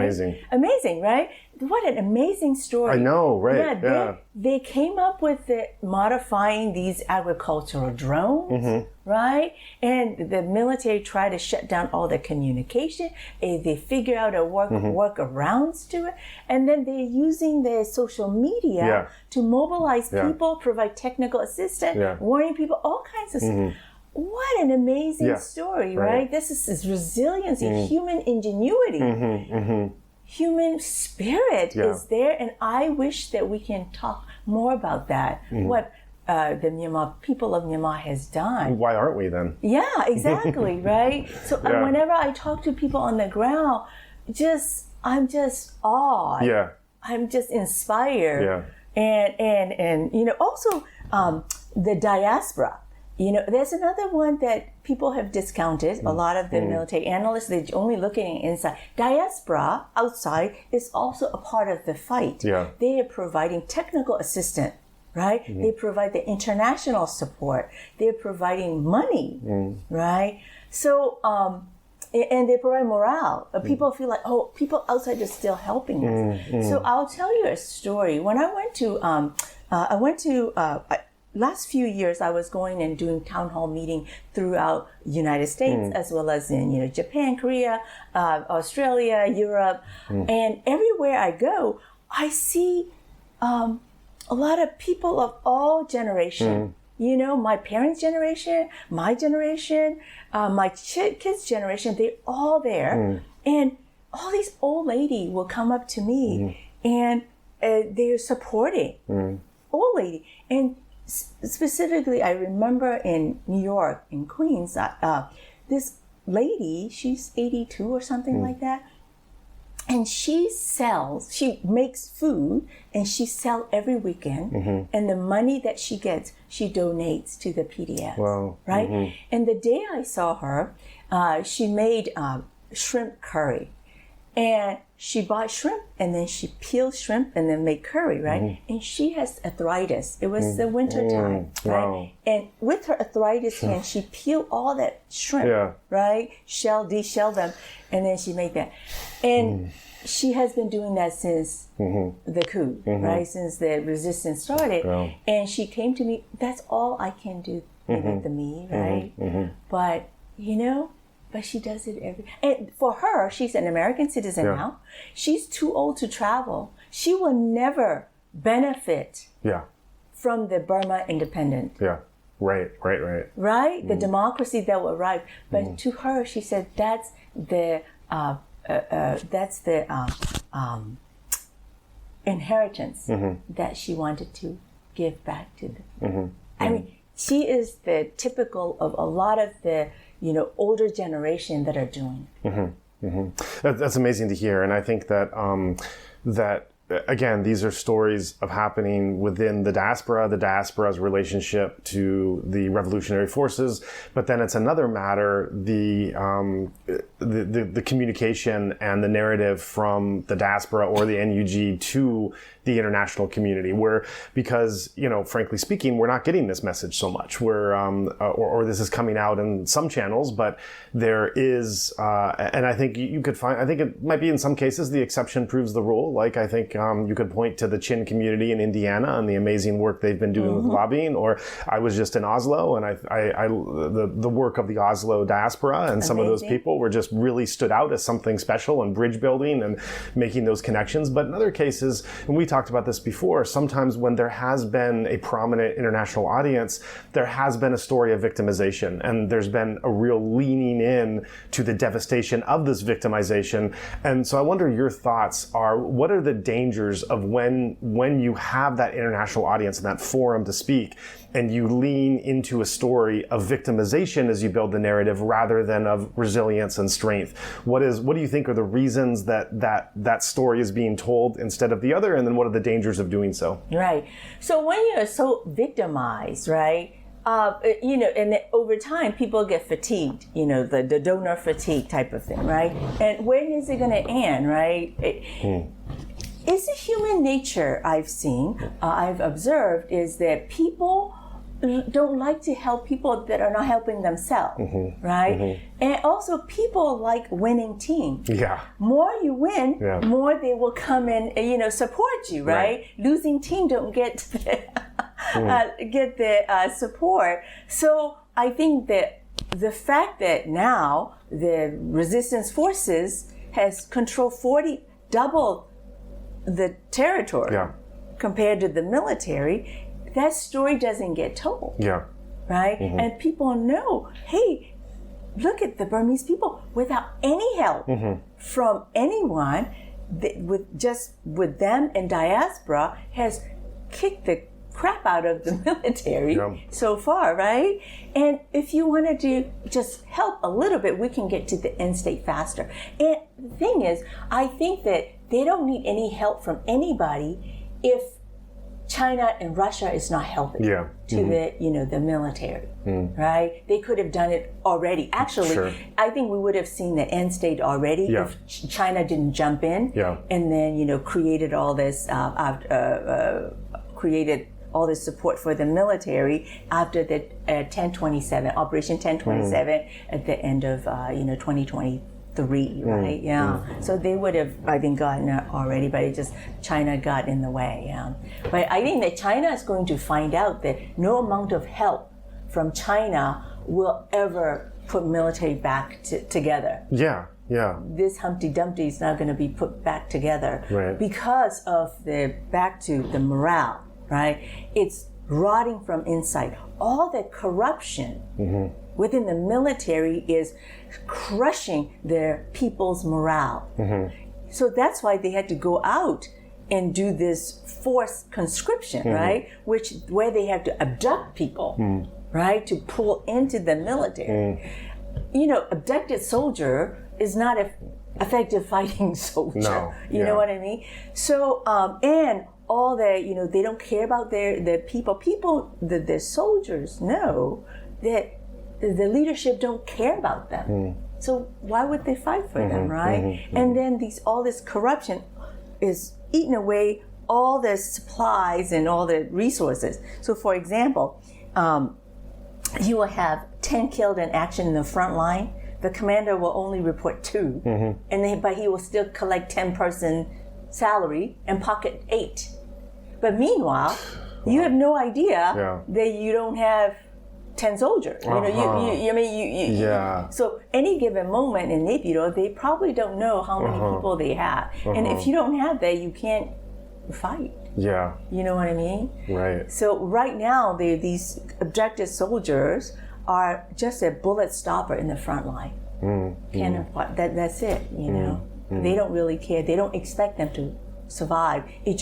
Amazing, right? What an amazing story. I know, right? They came up with modifying these agricultural drones, right? And the military tried to shut down all the communication. They figure out a workarounds to it. And then they're using their social media to mobilize people, provide technical assistance, warning people, all kinds of stuff. What an amazing story, right? This is resiliency, human ingenuity. Human spirit is there, and I wish that we can talk more about that. What the people of Myanmar has done. Why aren't we then? Yeah, exactly, right? So whenever I talk to people on the ground, I'm just awed. Yeah. I'm just inspired. Yeah. And also the diaspora. There's another one that people have discounted. A lot of the military analysts, they're only looking inside. Diaspora, outside, is also a part of the fight. Yeah. They are providing technical assistance, right? They provide the international support. They're providing money, right? So, and they provide morale. People feel like, oh, people outside are still helping us. So I'll tell you a story. When I went to, last few years, I was going and doing town hall meeting throughout the United States, as well as in, Japan, Korea, Australia, Europe. And everywhere I go, I see a lot of people of all generations. My parents' generation, my generation, my kids' generation, they're all there. And all these old ladies will come up to me and they're supporting. Old lady. And specifically, I remember in New York, in Queens, this lady, she's 82 or something like that. And she makes food and she sells every weekend. And the money that she gets, she donates to the PDFs. Wow. Right? And the day I saw her, she made shrimp curry. And she bought shrimp and then she peeled shrimp and then made curry, right? And she has arthritis. It was the winter time, right? Wow. And with her arthritis hand, she peeled all that shrimp, right? Deshell them, and then she made that. And she has been doing that since the coup, right? Since the resistance started. Wow. And she came to me, that's all I can do with the me, right? But, but she does it and for her, she's an American citizen now. She's too old to travel. She will never benefit from the Burma independence. Yeah. Right. Right? The democracy that will arrive. But to her, she said that's the inheritance that she wanted to give back to them. I mean, she is the typical of a lot of the older generation that are doing. That's amazing to hear, and I think that that again, these are stories of happening within the diaspora's relationship to the revolutionary forces. But then it's another matter, the communication and the narrative from the diaspora or the NUG to the international community, because frankly speaking, we're not getting this message so much. Or this is coming out in some channels, but there is, and I think you could find. I think it might be in some cases the exception proves the rule. Like I think you could point to the Chin community in Indiana and the amazing work they've been doing with lobbying. Or I was just in Oslo, and the work of the Oslo diaspora and some of those people were just really stood out as something special and bridge building and making those connections. But in other cases, and we talked about this before, sometimes when there has been a prominent international audience, there has been a story of victimization, and there's been a real leaning in to the devastation of this victimization. And so I wonder your thoughts are, what are the dangers of when you have that international audience and that forum to speak, and you lean into a story of victimization as you build the narrative rather than of resilience and strength? What do you think are the reasons that story is being told instead of the other, and then what are the dangers of doing so? Right. So when you're so victimized, right, and over time people get fatigued, the donor fatigue type of thing, right? And when is it going to end, right? It's a human nature I've observed, is that people don't like to help people that are not helping themselves, right? And also people like winning teams. Yeah. More you win, more they will come and support you, right? Losing team don't get the support. So I think that the fact that now the resistance forces has controlled double the territory compared to the military, that story doesn't get told. Yeah. Right? And people know, hey, look at the Burmese people without any help from anyone, with them and diaspora, has kicked the crap out of the military so far, right? And if you wanted to just help a little bit, we can get to the end state faster. And the thing is, I think that they don't need any help from anybody if China and Russia is not helping to the military, right? They could have done it already. Actually, I think we would have seen the end state already if China didn't jump in and then created all this, created all this support for the military after the 1027 Operation 1027 at the end of 2023, right? Yeah. So they would have, I think, gotten it already, but it just China got in the way. Yeah. But I think that China is going to find out that no amount of help from China will ever put military back together. Yeah. This Humpty Dumpty is not going to be put back together because of the morale, right? It's rotting from inside. All the corruption within the military is crushing their people's morale. So that's why they had to go out and do this forced conscription, right? Where they have to abduct people, right, to pull into the military. Abducted soldier is not an effective fighting soldier. No, you know what I mean? So, and all the, they don't care about their people. The soldiers know that the leadership don't care about them. So why would they fight for them, right? And then all this corruption is eating away all the supplies and all the resources. So for example, you will have 10 killed in action in the front line. The commander will only report 2, but he will still collect 10-person salary and pocket 8. But meanwhile, you have no idea that you don't have 10 soldiers. So any given moment in Naypyidaw, they probably don't know how many people they have. And if you don't have that, you can't fight. Yeah. You know what I mean? Right. So right now, these abducted soldiers are just a bullet stopper in the front line. That's it, They don't really care. They don't expect them to survive. It's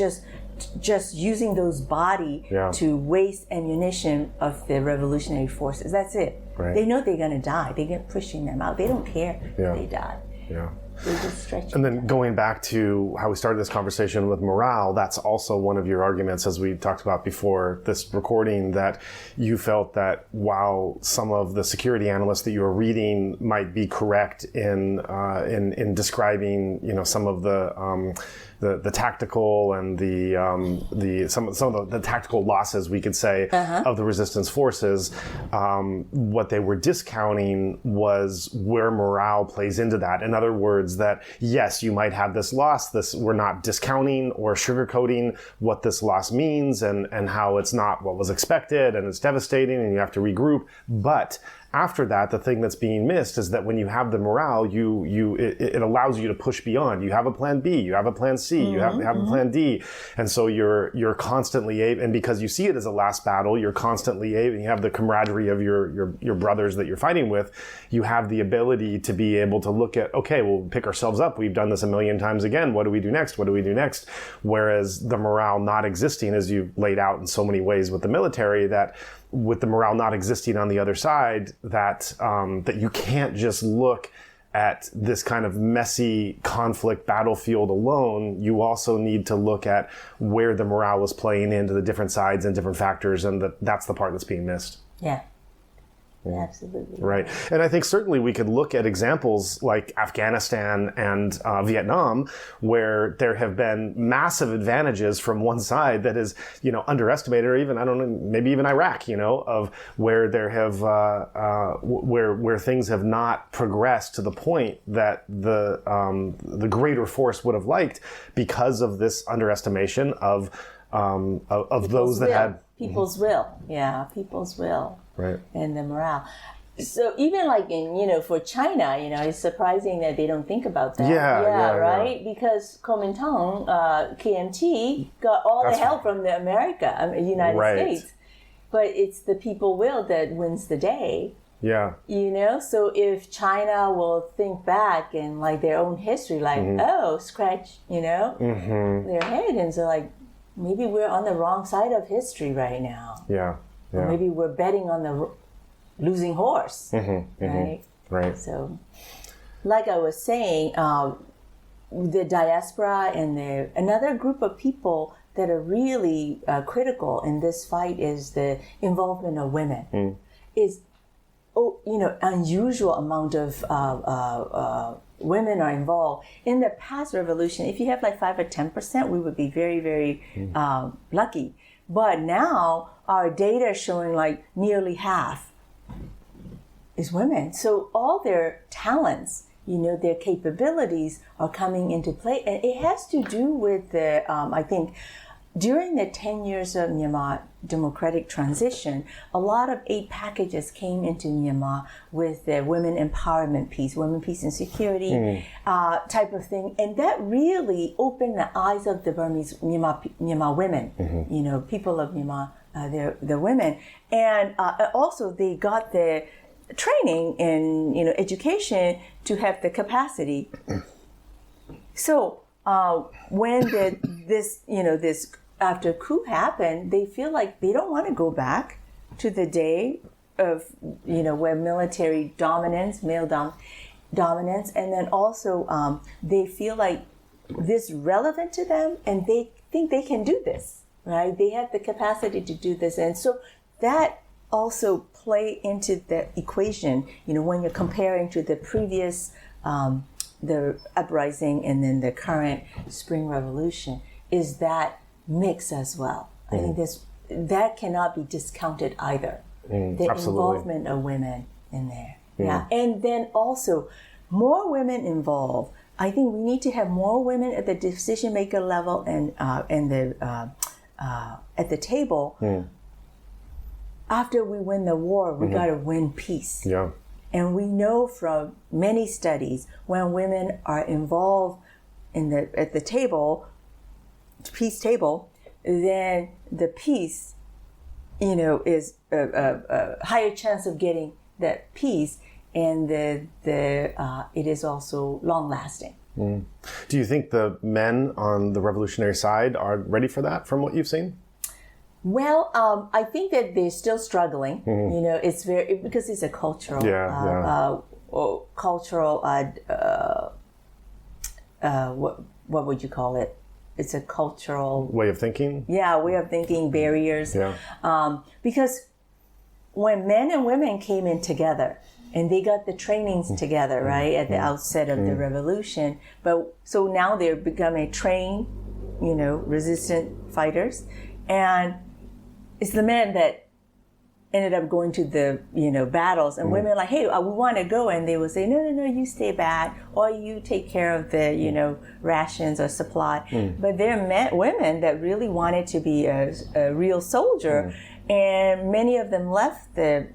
just using those body to waste ammunition of the revolutionary forces. That's it. Right. They know they're going to die. They get pushing them out. They don't care if they die. Yeah. They just stretch And then going back to how we started this conversation with morale, that's also one of your arguments, as we talked about before this recording, that you felt that while some of the security analysts that you were reading might be correct in describing, some of the tactical and some of the tactical losses, we could say, of the resistance forces, what they were discounting was where morale plays into that. In other words, that yes, you might have this loss. We're not discounting or sugarcoating what this loss means and how it's not what was expected and it's devastating and you have to regroup. But after that, the thing that's being missed is that when you have the morale, it allows you to push beyond. You have a plan B, you have a plan C, you have a plan D, and so you're constantly able. And because you see it as a last battle, you're constantly able. You have the camaraderie of your brothers that you're fighting with. You have the ability to be able to look at, okay, we'll pick ourselves up. We've done this a million times again. What do we do next? What do we do next? Whereas the morale not existing, as you've laid out in so many ways with the military, that with the morale not existing on the other side, that you can't just look at this kind of messy conflict battlefield alone. You also need to look at where the morale is playing into the different sides and different factors, and that's the part that's being missed. Yeah. Absolutely. Right. And I think certainly we could look at examples like Afghanistan and Vietnam, where there have been massive advantages from one side that is, underestimated, or even, I don't know, maybe even Iraq, of where there have, where things have not progressed to the point that the greater force would have liked because of this underestimation of those that had people's will. Yeah, people's will. Right. And the morale. So even like in, for China, it's surprising that they don't think about that. Yeah, right? Yeah. Because Kuomintang, KMT, got all the help from the United States. But it's the people will that wins the day. Yeah. So if China will think back in like their own history, like, scratch, their head and so like, maybe we're on the wrong side of history right now. Yeah. Or maybe we're betting on the losing horse, right? Right. So, like I was saying, the diaspora and another group of people that are really critical in this fight is the involvement of women. Is unusual amount of women are involved. In the past revolution, if you have like 5 or 10%, we would be very, very lucky. But now our data is showing like nearly half is women. So all their talents, their capabilities are coming into play. And it has to do with the, I think, during the 10 years of Myanmar democratic transition, a lot of aid packages came into Myanmar with the women empowerment piece, women, peace and security type of thing. And that really opened the eyes of the Burmese Myanmar women, people of Myanmar, they're women. And also they got the training in, education to have the capacity. So when this after coup happened, they feel like they don't want to go back to the day of, where military dominance, male dominance, and then also they feel like this relevant to them, and they think they can do this, right? They have the capacity to do this, and so that also play into the equation, when you're comparing to the previous, the uprising and then the current Spring Revolution, is that mix as well. I think that cannot be discounted either. The involvement of women in there. Yeah. And then also more women involved. I think we need to have more women at the decision maker level and at the table. After we win the war, we got to win peace. Yeah. And we know from many studies when women are involved at the table, peace table, then the peace, is a higher chance of getting that peace, and it is also long lasting. Do you think the men on the revolutionary side are ready for that from what you've seen? Well, I think that they're still struggling. It's because it's a cultural, what would you call it? It's a cultural way of thinking. Yeah, way of thinking, barriers. Yeah. Because when men and women came in together and they got the trainings together, right, at the outset of the revolution, but so now they're becoming trained, resistant fighters, and it's the men that ended up going to the battles, and women are like, hey, we want to go, and they would say, no, you stay back, or you take care of the rations or supply. But there are women that really wanted to be a real soldier, and many of them left the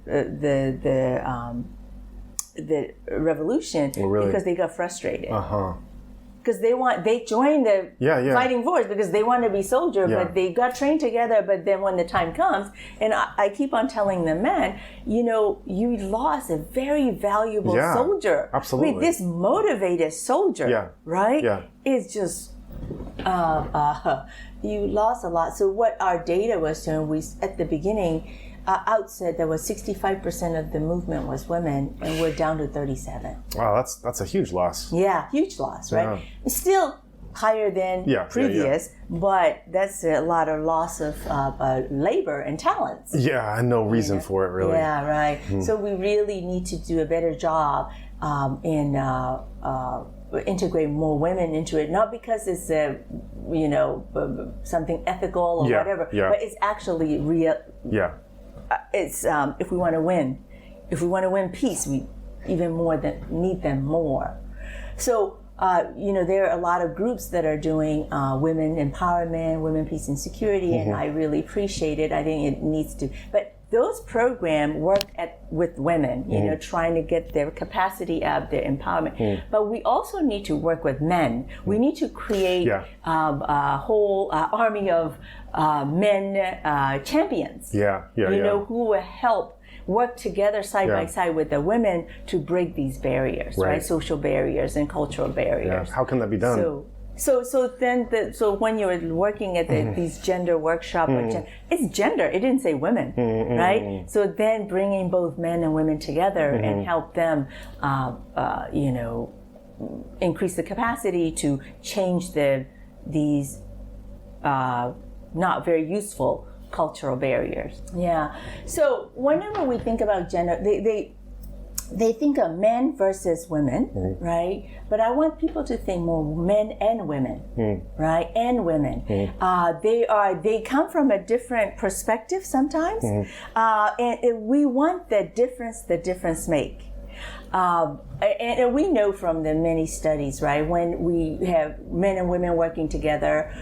revolution because they got frustrated. Because they joined the fighting force because they want to be soldier, but they got trained together. But then when the time comes, and I keep on telling the men, you lost a very valuable soldier. Absolutely. Wait, this motivated soldier, right? Yeah. It's just you lost a lot. So what our data was showing, at the beginning, outset, there was 65% of the movement was women, and we're down to 37. Wow, that's a huge loss. Yeah, huge loss, right? It's still higher than previous, but that's a lot of loss of labor and talents. Yeah, and no reason for it, really. Yeah, right. So we really need to do a better job in integrate more women into it, not because it's something ethical or whatever, but it's actually real. Yeah. It's if we want to win peace, we even more need them more. So there are a lot of groups that are doing women empowerment, women peace and security, and I really appreciate it. I think it needs to, but those programs work with women, trying to get their capacity up, their empowerment. But we also need to work with men. We need to create a whole army of men champions. Who will help work together side by side with the women to break these barriers, right? Social barriers and cultural barriers. Yeah. How can that be done? So when you're working at these gender workshops, it's gender. It didn't say women, right? So then bringing both men and women together and help them, increase the capacity to change these not very useful cultural barriers. Yeah. So whenever we think about gender, they think of men versus women, right? But I want people to think more men and women, right? And women. They come from a different perspective sometimes, and we want the difference make. And we know from the many studies, right, when we have men and women working together,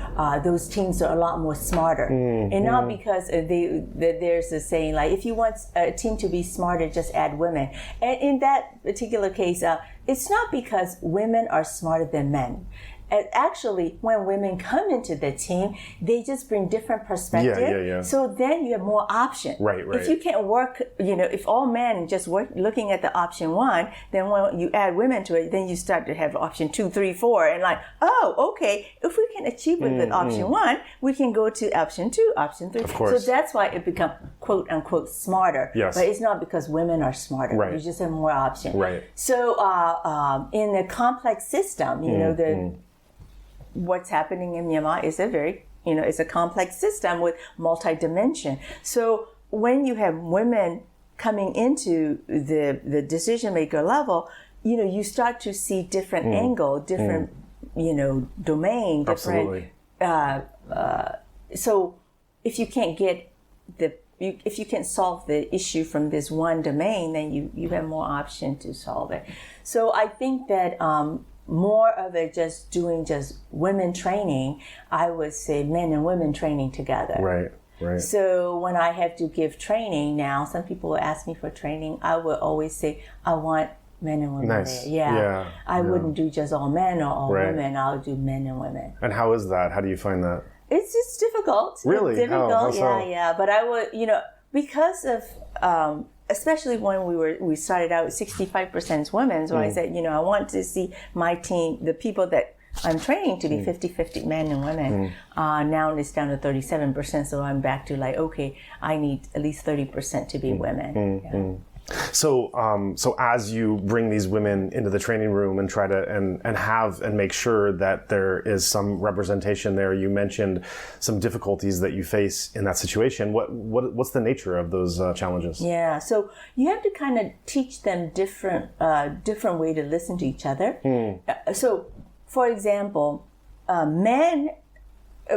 those teams are a lot more smarter. And not because there's a saying like, if you want a team to be smarter, just add women. And in that particular case, it's not because women are smarter than men. And actually, when women come into the team, they just bring different perspective. So then you have more options. Right. If you can't work, if all men just work looking at the option 1, then when you add women to it, then you start to have option 2, 3, 4, and like, oh, okay, if we can achieve with option 1, we can go to option 2, option 3. Of course. So that's why it becomes quote unquote smarter. Yes. But it's not because women are smarter. Right. You just have more options. Right. So in a complex system, what's happening in Myanmar is it's a complex system with multi-dimension. So when you have women coming into the decision maker level, you start to see different angle, different, domain, different. So if you can't if you can't solve the issue from this one domain, then you have more option to solve it. So I think that more of it just women training, I would say men and women training together. Right. So when I have to give training now, some people will ask me for training. I would always say, I want men and women Nice. there. I wouldn't do just all men or all women. I'll do men and women. And how is that? How do you find that? It's difficult. Really? It's difficult. How so? Yeah. But I would, because of, especially when we started out, 65% women. So I said, I want to see my team, the people that I'm training to be 50-50 men and women. Now it's down to 37%. So I'm back to like, okay, I need at least 30% to be women. So as you bring these women into the training room and try to and make sure that there is some representation there, you mentioned some difficulties that you face in that situation. What's the nature of those challenges? Yeah, so you have to kind of teach them different way to listen to each other. So, for example, men,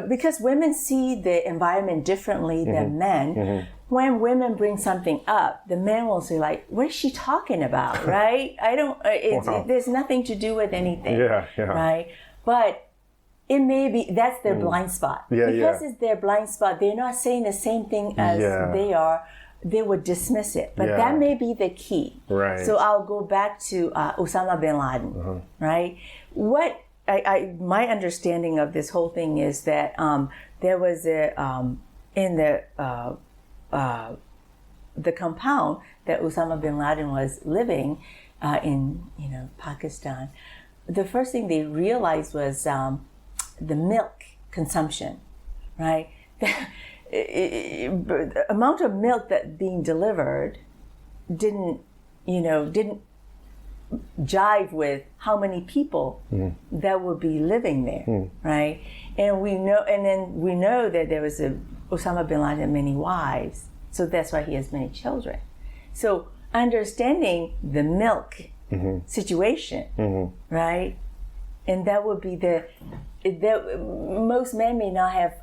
because women see the environment differently than men. When women bring something up, the men will say like, what is she talking about, right? There's nothing to do with anything, right? But it may be, that's their blind spot. Because it's their blind spot, they're not saying the same thing as they are, they would dismiss it. But that may be the key. Right. So I'll go back to Osama bin Laden, right? My understanding of this whole thing is that there was in the compound that Osama bin Laden was living in, Pakistan. The first thing they realized was the milk consumption, right? The amount of milk that being delivered didn't jive with how many people that would be living there, right? And we know that there was Osama bin Laden had many wives, so that's why he has many children. So understanding the milk situation, right? And that would be most men may not have,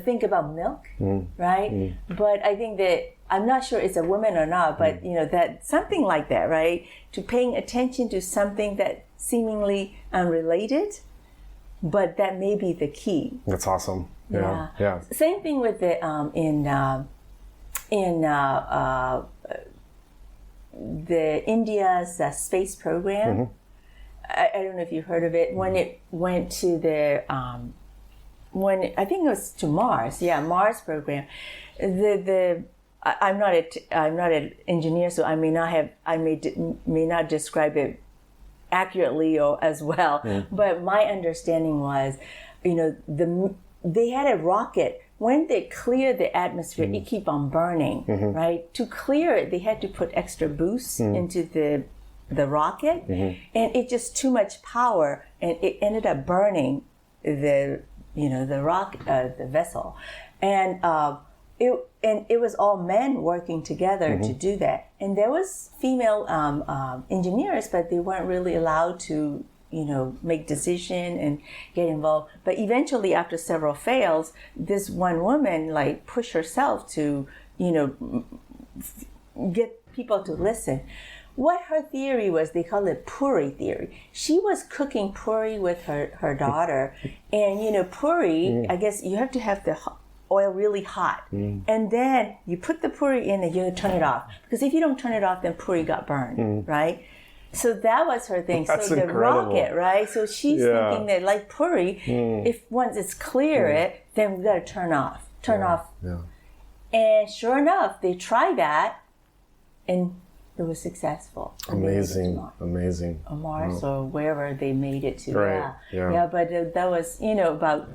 think about milk, right? But I think that, I'm not sure it's a woman or not, but that something like that, right? To paying attention to something that seemingly unrelated, but that may be the key. That's awesome. Yeah. Same thing with the the India's space program. I don't know if you've heard of it. When it went to the I think it was to Mars. Mars program. I'm not an engineer, so I may not describe it accurately or as well. But my understanding was, they had a rocket. When they clear the atmosphere, it keep on burning, right? To clear it, they had to put extra boost into the rocket, and it just too much power, and it ended up burning the vessel, and it was all men working together to do that. And there was female engineers, but they weren't really allowed to, make decision and get involved. But eventually, after several fails, this one woman pushed herself to, get people to listen. What her theory was, they call it puri theory. She was cooking puri with her daughter, and puri, I guess you have to have the oil really hot, and then you put the puri in and you turn it off, because if you don't turn it off, then puri got burned, right? So that was her thing. That's so the incredible. Rocket, right? So she's thinking that like puri, if once it's clear then we got to turn off. Yeah. And sure enough, they tried that, and it was successful. Amazing. On Mars or wherever they made it to. Right. Yeah. But that was, about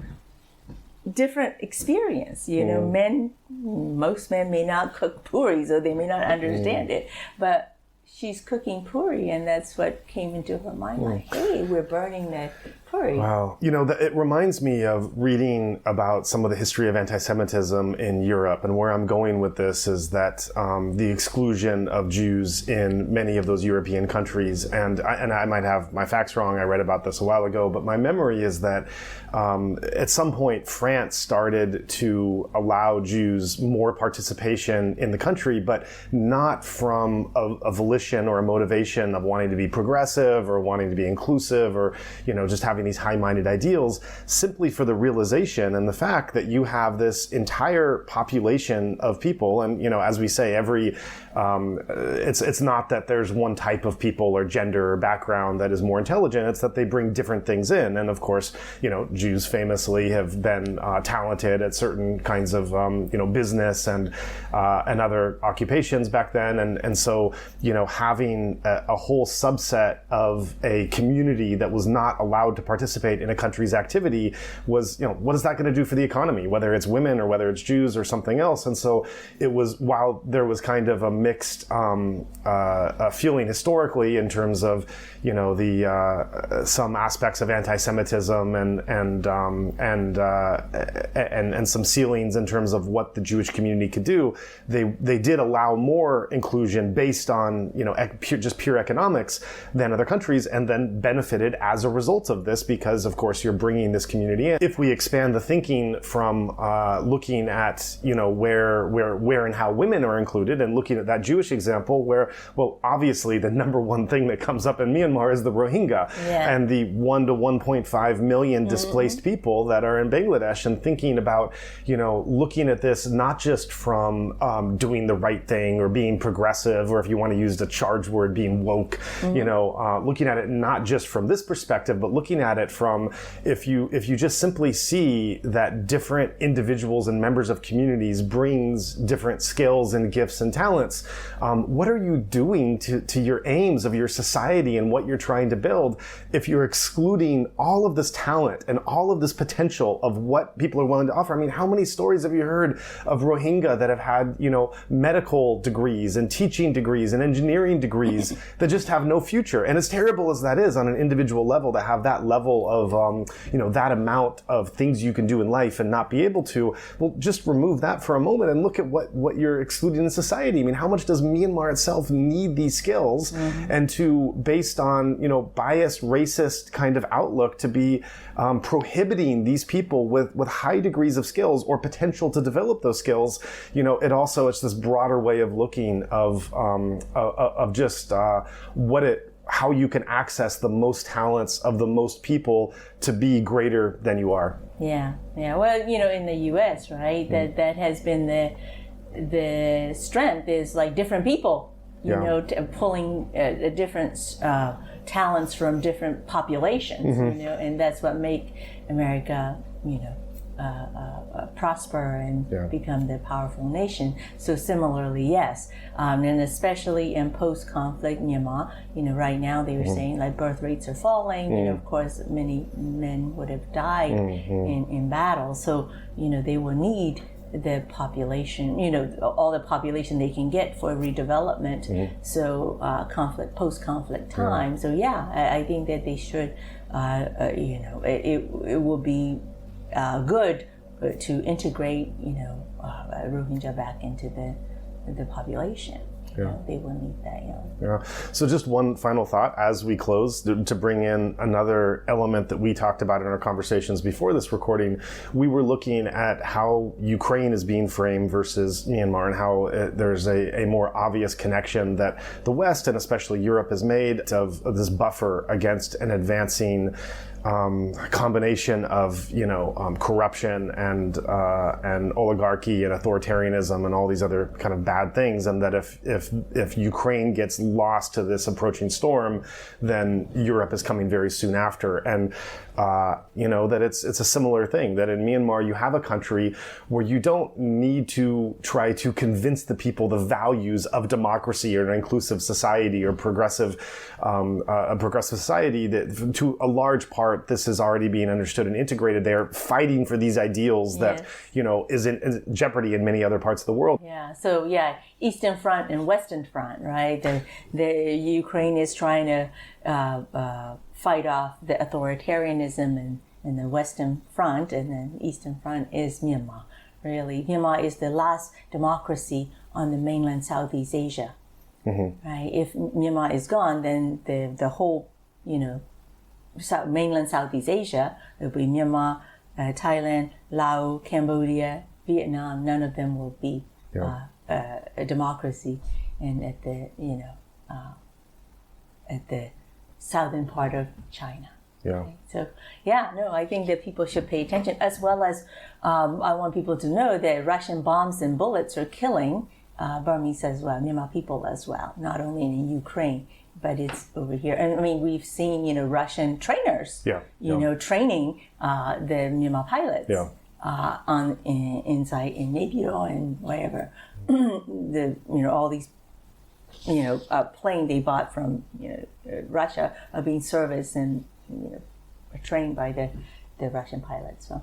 different experience. Most men may not cook puri, so they may not understand it. But she's cooking puri, and that's what came into her mind. Like, hey, we're burning the puri. Wow. It reminds me of reading about some of the history of anti-Semitism in Europe. And where I'm going with this is that the exclusion of Jews in many of those European countries, and I might have my facts wrong, I read about this a while ago, but my memory is that at some point France started to allow Jews more participation in the country, but not from a volition or a motivation of wanting to be progressive or wanting to be inclusive or, just having these high-minded ideals, simply for the realization and the fact that you have this entire population of people. And, as we say, it's not that there's one type of people or gender or background that is more intelligent. It's that they bring different things in. And of course, Jews famously have been talented at certain kinds of, business and other occupations back then. And so, having a whole subset of a community that was not allowed to participate in a country's activity was, what is that going to do for the economy, whether it's women or whether it's Jews or something else? And so it was, while there was kind of a mixed feeling historically in terms of, some aspects of anti-Semitism and some ceilings in terms of what the Jewish community could do, they did allow more inclusion based on, just pure economics than other countries, and then benefited as a result of this because, of course, you're bringing this community in. If we expand the thinking from looking at, where and how women are included, and looking at that Jewish example where, well, obviously the number one thing that comes up in Myanmar is the Rohingya and the 1 to 1.5 million displaced people that are in Bangladesh, and thinking about, looking at this not just from doing the right thing or being progressive, or if you want to use the charge word, being woke, looking at it not just from this perspective, but looking at it from, if you just simply see that different individuals and members of communities brings different skills and gifts and talents, what are you doing to your aims of your society and what you're trying to build if you're excluding all of this talent and all of this potential of what people are willing to offer? I mean, how many stories have you heard of Rohingya that have had, medical degrees and teaching degrees and engineering degrees that just have no future? And as terrible as that is on an individual level, to have that level of, that amount of things you can do in life and not be able to, well, just remove that for a moment and look at what you're excluding in society. I mean, how much does Myanmar itself need these skills and to, based on, biased, racist kind of outlook, to be prohibiting these people with high degrees of skills or potential to develop those skills? It's this broader way of looking of just how you can access the most talents of the most people to be greater than you are. Yeah. Well, in the U.S., right, that has been the strength is like different people, pulling different talents from different populations, and that's what make America, prosper and become the powerful nation. So similarly, yes, and especially in post-conflict Myanmar, right now they were saying like birth rates are falling. Of course, many men would have died in battle. So they will need the population, all the population they can get for redevelopment. So post-conflict time. So I think that they should, it will be good to integrate, Rohingya back into the population. They will need that. Yeah. So just one final thought as we close, to bring in another element that we talked about in our conversations before this recording. We were looking at how Ukraine is being framed versus Myanmar, and how there's a more obvious connection that the West and especially Europe has made of this buffer against an advancing combination of corruption and oligarchy and authoritarianism and all these other kind of bad things, and that if Ukraine gets lost to this approaching storm, then Europe is coming very soon after. And that it's a similar thing, that in Myanmar you have a country where you don't need to try to convince the people the values of democracy or an inclusive society or a progressive society, that to a large part this is already being understood and integrated. They're fighting for these ideals that is in jeopardy in many other parts of the world. So Eastern Front and Western Front, right? The Ukraine is trying to fight off the authoritarianism in the Western Front, and then Eastern Front is Myanmar. Really, Myanmar is the last democracy on the mainland Southeast Asia. Right? If Myanmar is gone, then the whole mainland Southeast Asia, it will be Myanmar, Thailand, Laos, Cambodia, Vietnam. None of them will be a democracy, and at the southern part of China. Okay? So I think that people should pay attention, as well as I want people to know that Russian bombs and bullets are killing Burmese as well, Myanmar people as well, not only in Ukraine, but it's over here. And I mean, we've seen, Russian trainers, training the Myanmar pilots inside in Naypyidaw and wherever. All these, plane they bought from, Russia are being serviced and, trained by the Russian pilots. So,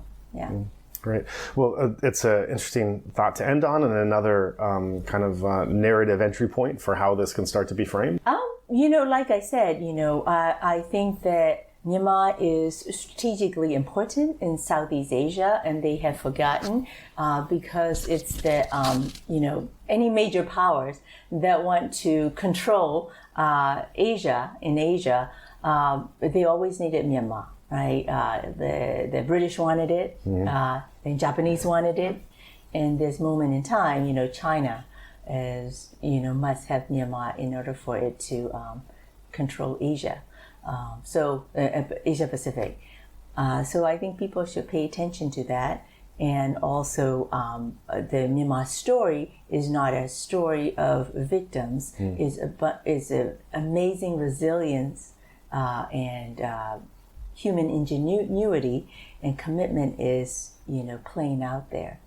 Great. Well, it's an interesting thought to end on, and another kind of narrative entry point for how this can start to be framed. Like I said, I think that Myanmar is strategically important in Southeast Asia, and they have forgotten because it's the, any major powers that want to control Asia, they always needed Myanmar, right? The British wanted it, the Japanese wanted it, and this moment in time, China must have Myanmar in order for it to control Asia. Asia Pacific. So I think people should pay attention to that. And also, the Myanmar story is not a story of victims, is an amazing resilience and human ingenuity and commitment is, playing out there.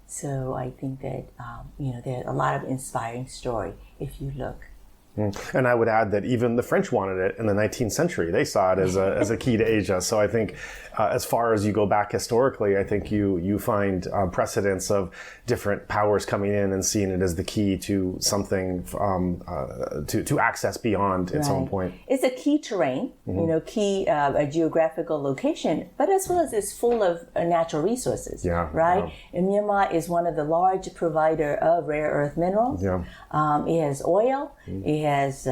So I think that, there's a lot of inspiring story if you look. And I would add that even the French wanted it in the 19th century. They saw it as a key to Asia. So I think as far as you go back historically, I think you find precedents of different powers coming in and seeing it as the key to something to access beyond its own point. It's a key terrain, key a geographical location, but as well as it's full of natural resources, right? Yeah. And Myanmar is one of the large provider of rare earth minerals. Yeah. It has oil. It has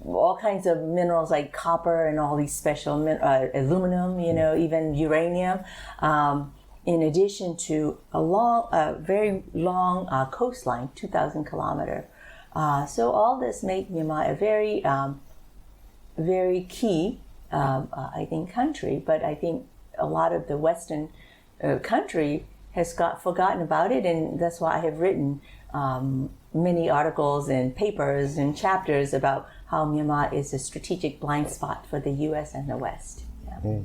all kinds of minerals like copper and all these special aluminum, even uranium. In addition to a very long coastline, 2,000 kilometers. So all this makes Myanmar a very, very key, I think, country. But I think a lot of the Western country has forgotten about it, and that's why I have written many articles and papers and chapters about how Myanmar is a strategic blind spot for the U.S. and the West. Yeah.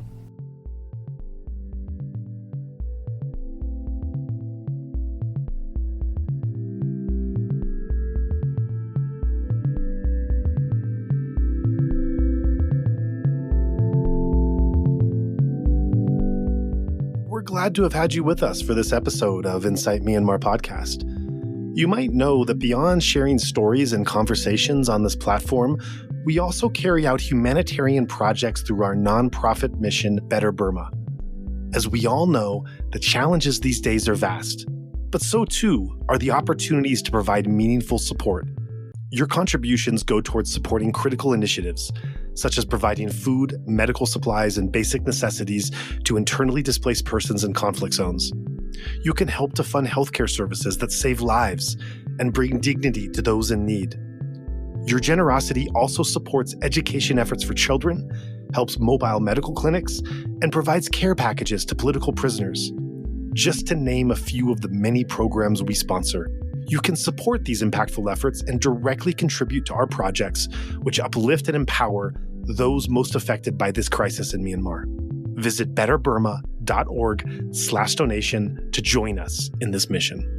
We're glad to have had you with us for this episode of Insight Myanmar podcast. You might know that beyond sharing stories and conversations on this platform, we also carry out humanitarian projects through our nonprofit mission, Better Burma. As we all know, the challenges these days are vast. But so too are the opportunities to provide meaningful support. Your contributions go towards supporting critical initiatives, such as providing food, medical supplies, and basic necessities to internally displaced persons in conflict zones. You can help to fund healthcare services that save lives and bring dignity to those in need. Your generosity also supports education efforts for children, helps mobile medical clinics, and provides care packages to political prisoners. Just to name a few of the many programs we sponsor, you can support these impactful efforts and directly contribute to our projects, which uplift and empower those most affected by this crisis in Myanmar. Visit betterburma.org/donation to join us in this mission.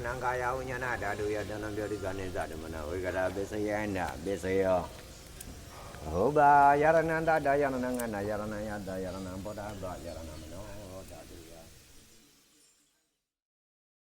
Nangaya unyana dadu ya dalam dia diganin zat mana we kada besayana besayo hoba yarana da yarana ngana yarana ya da yarana boda ba yarana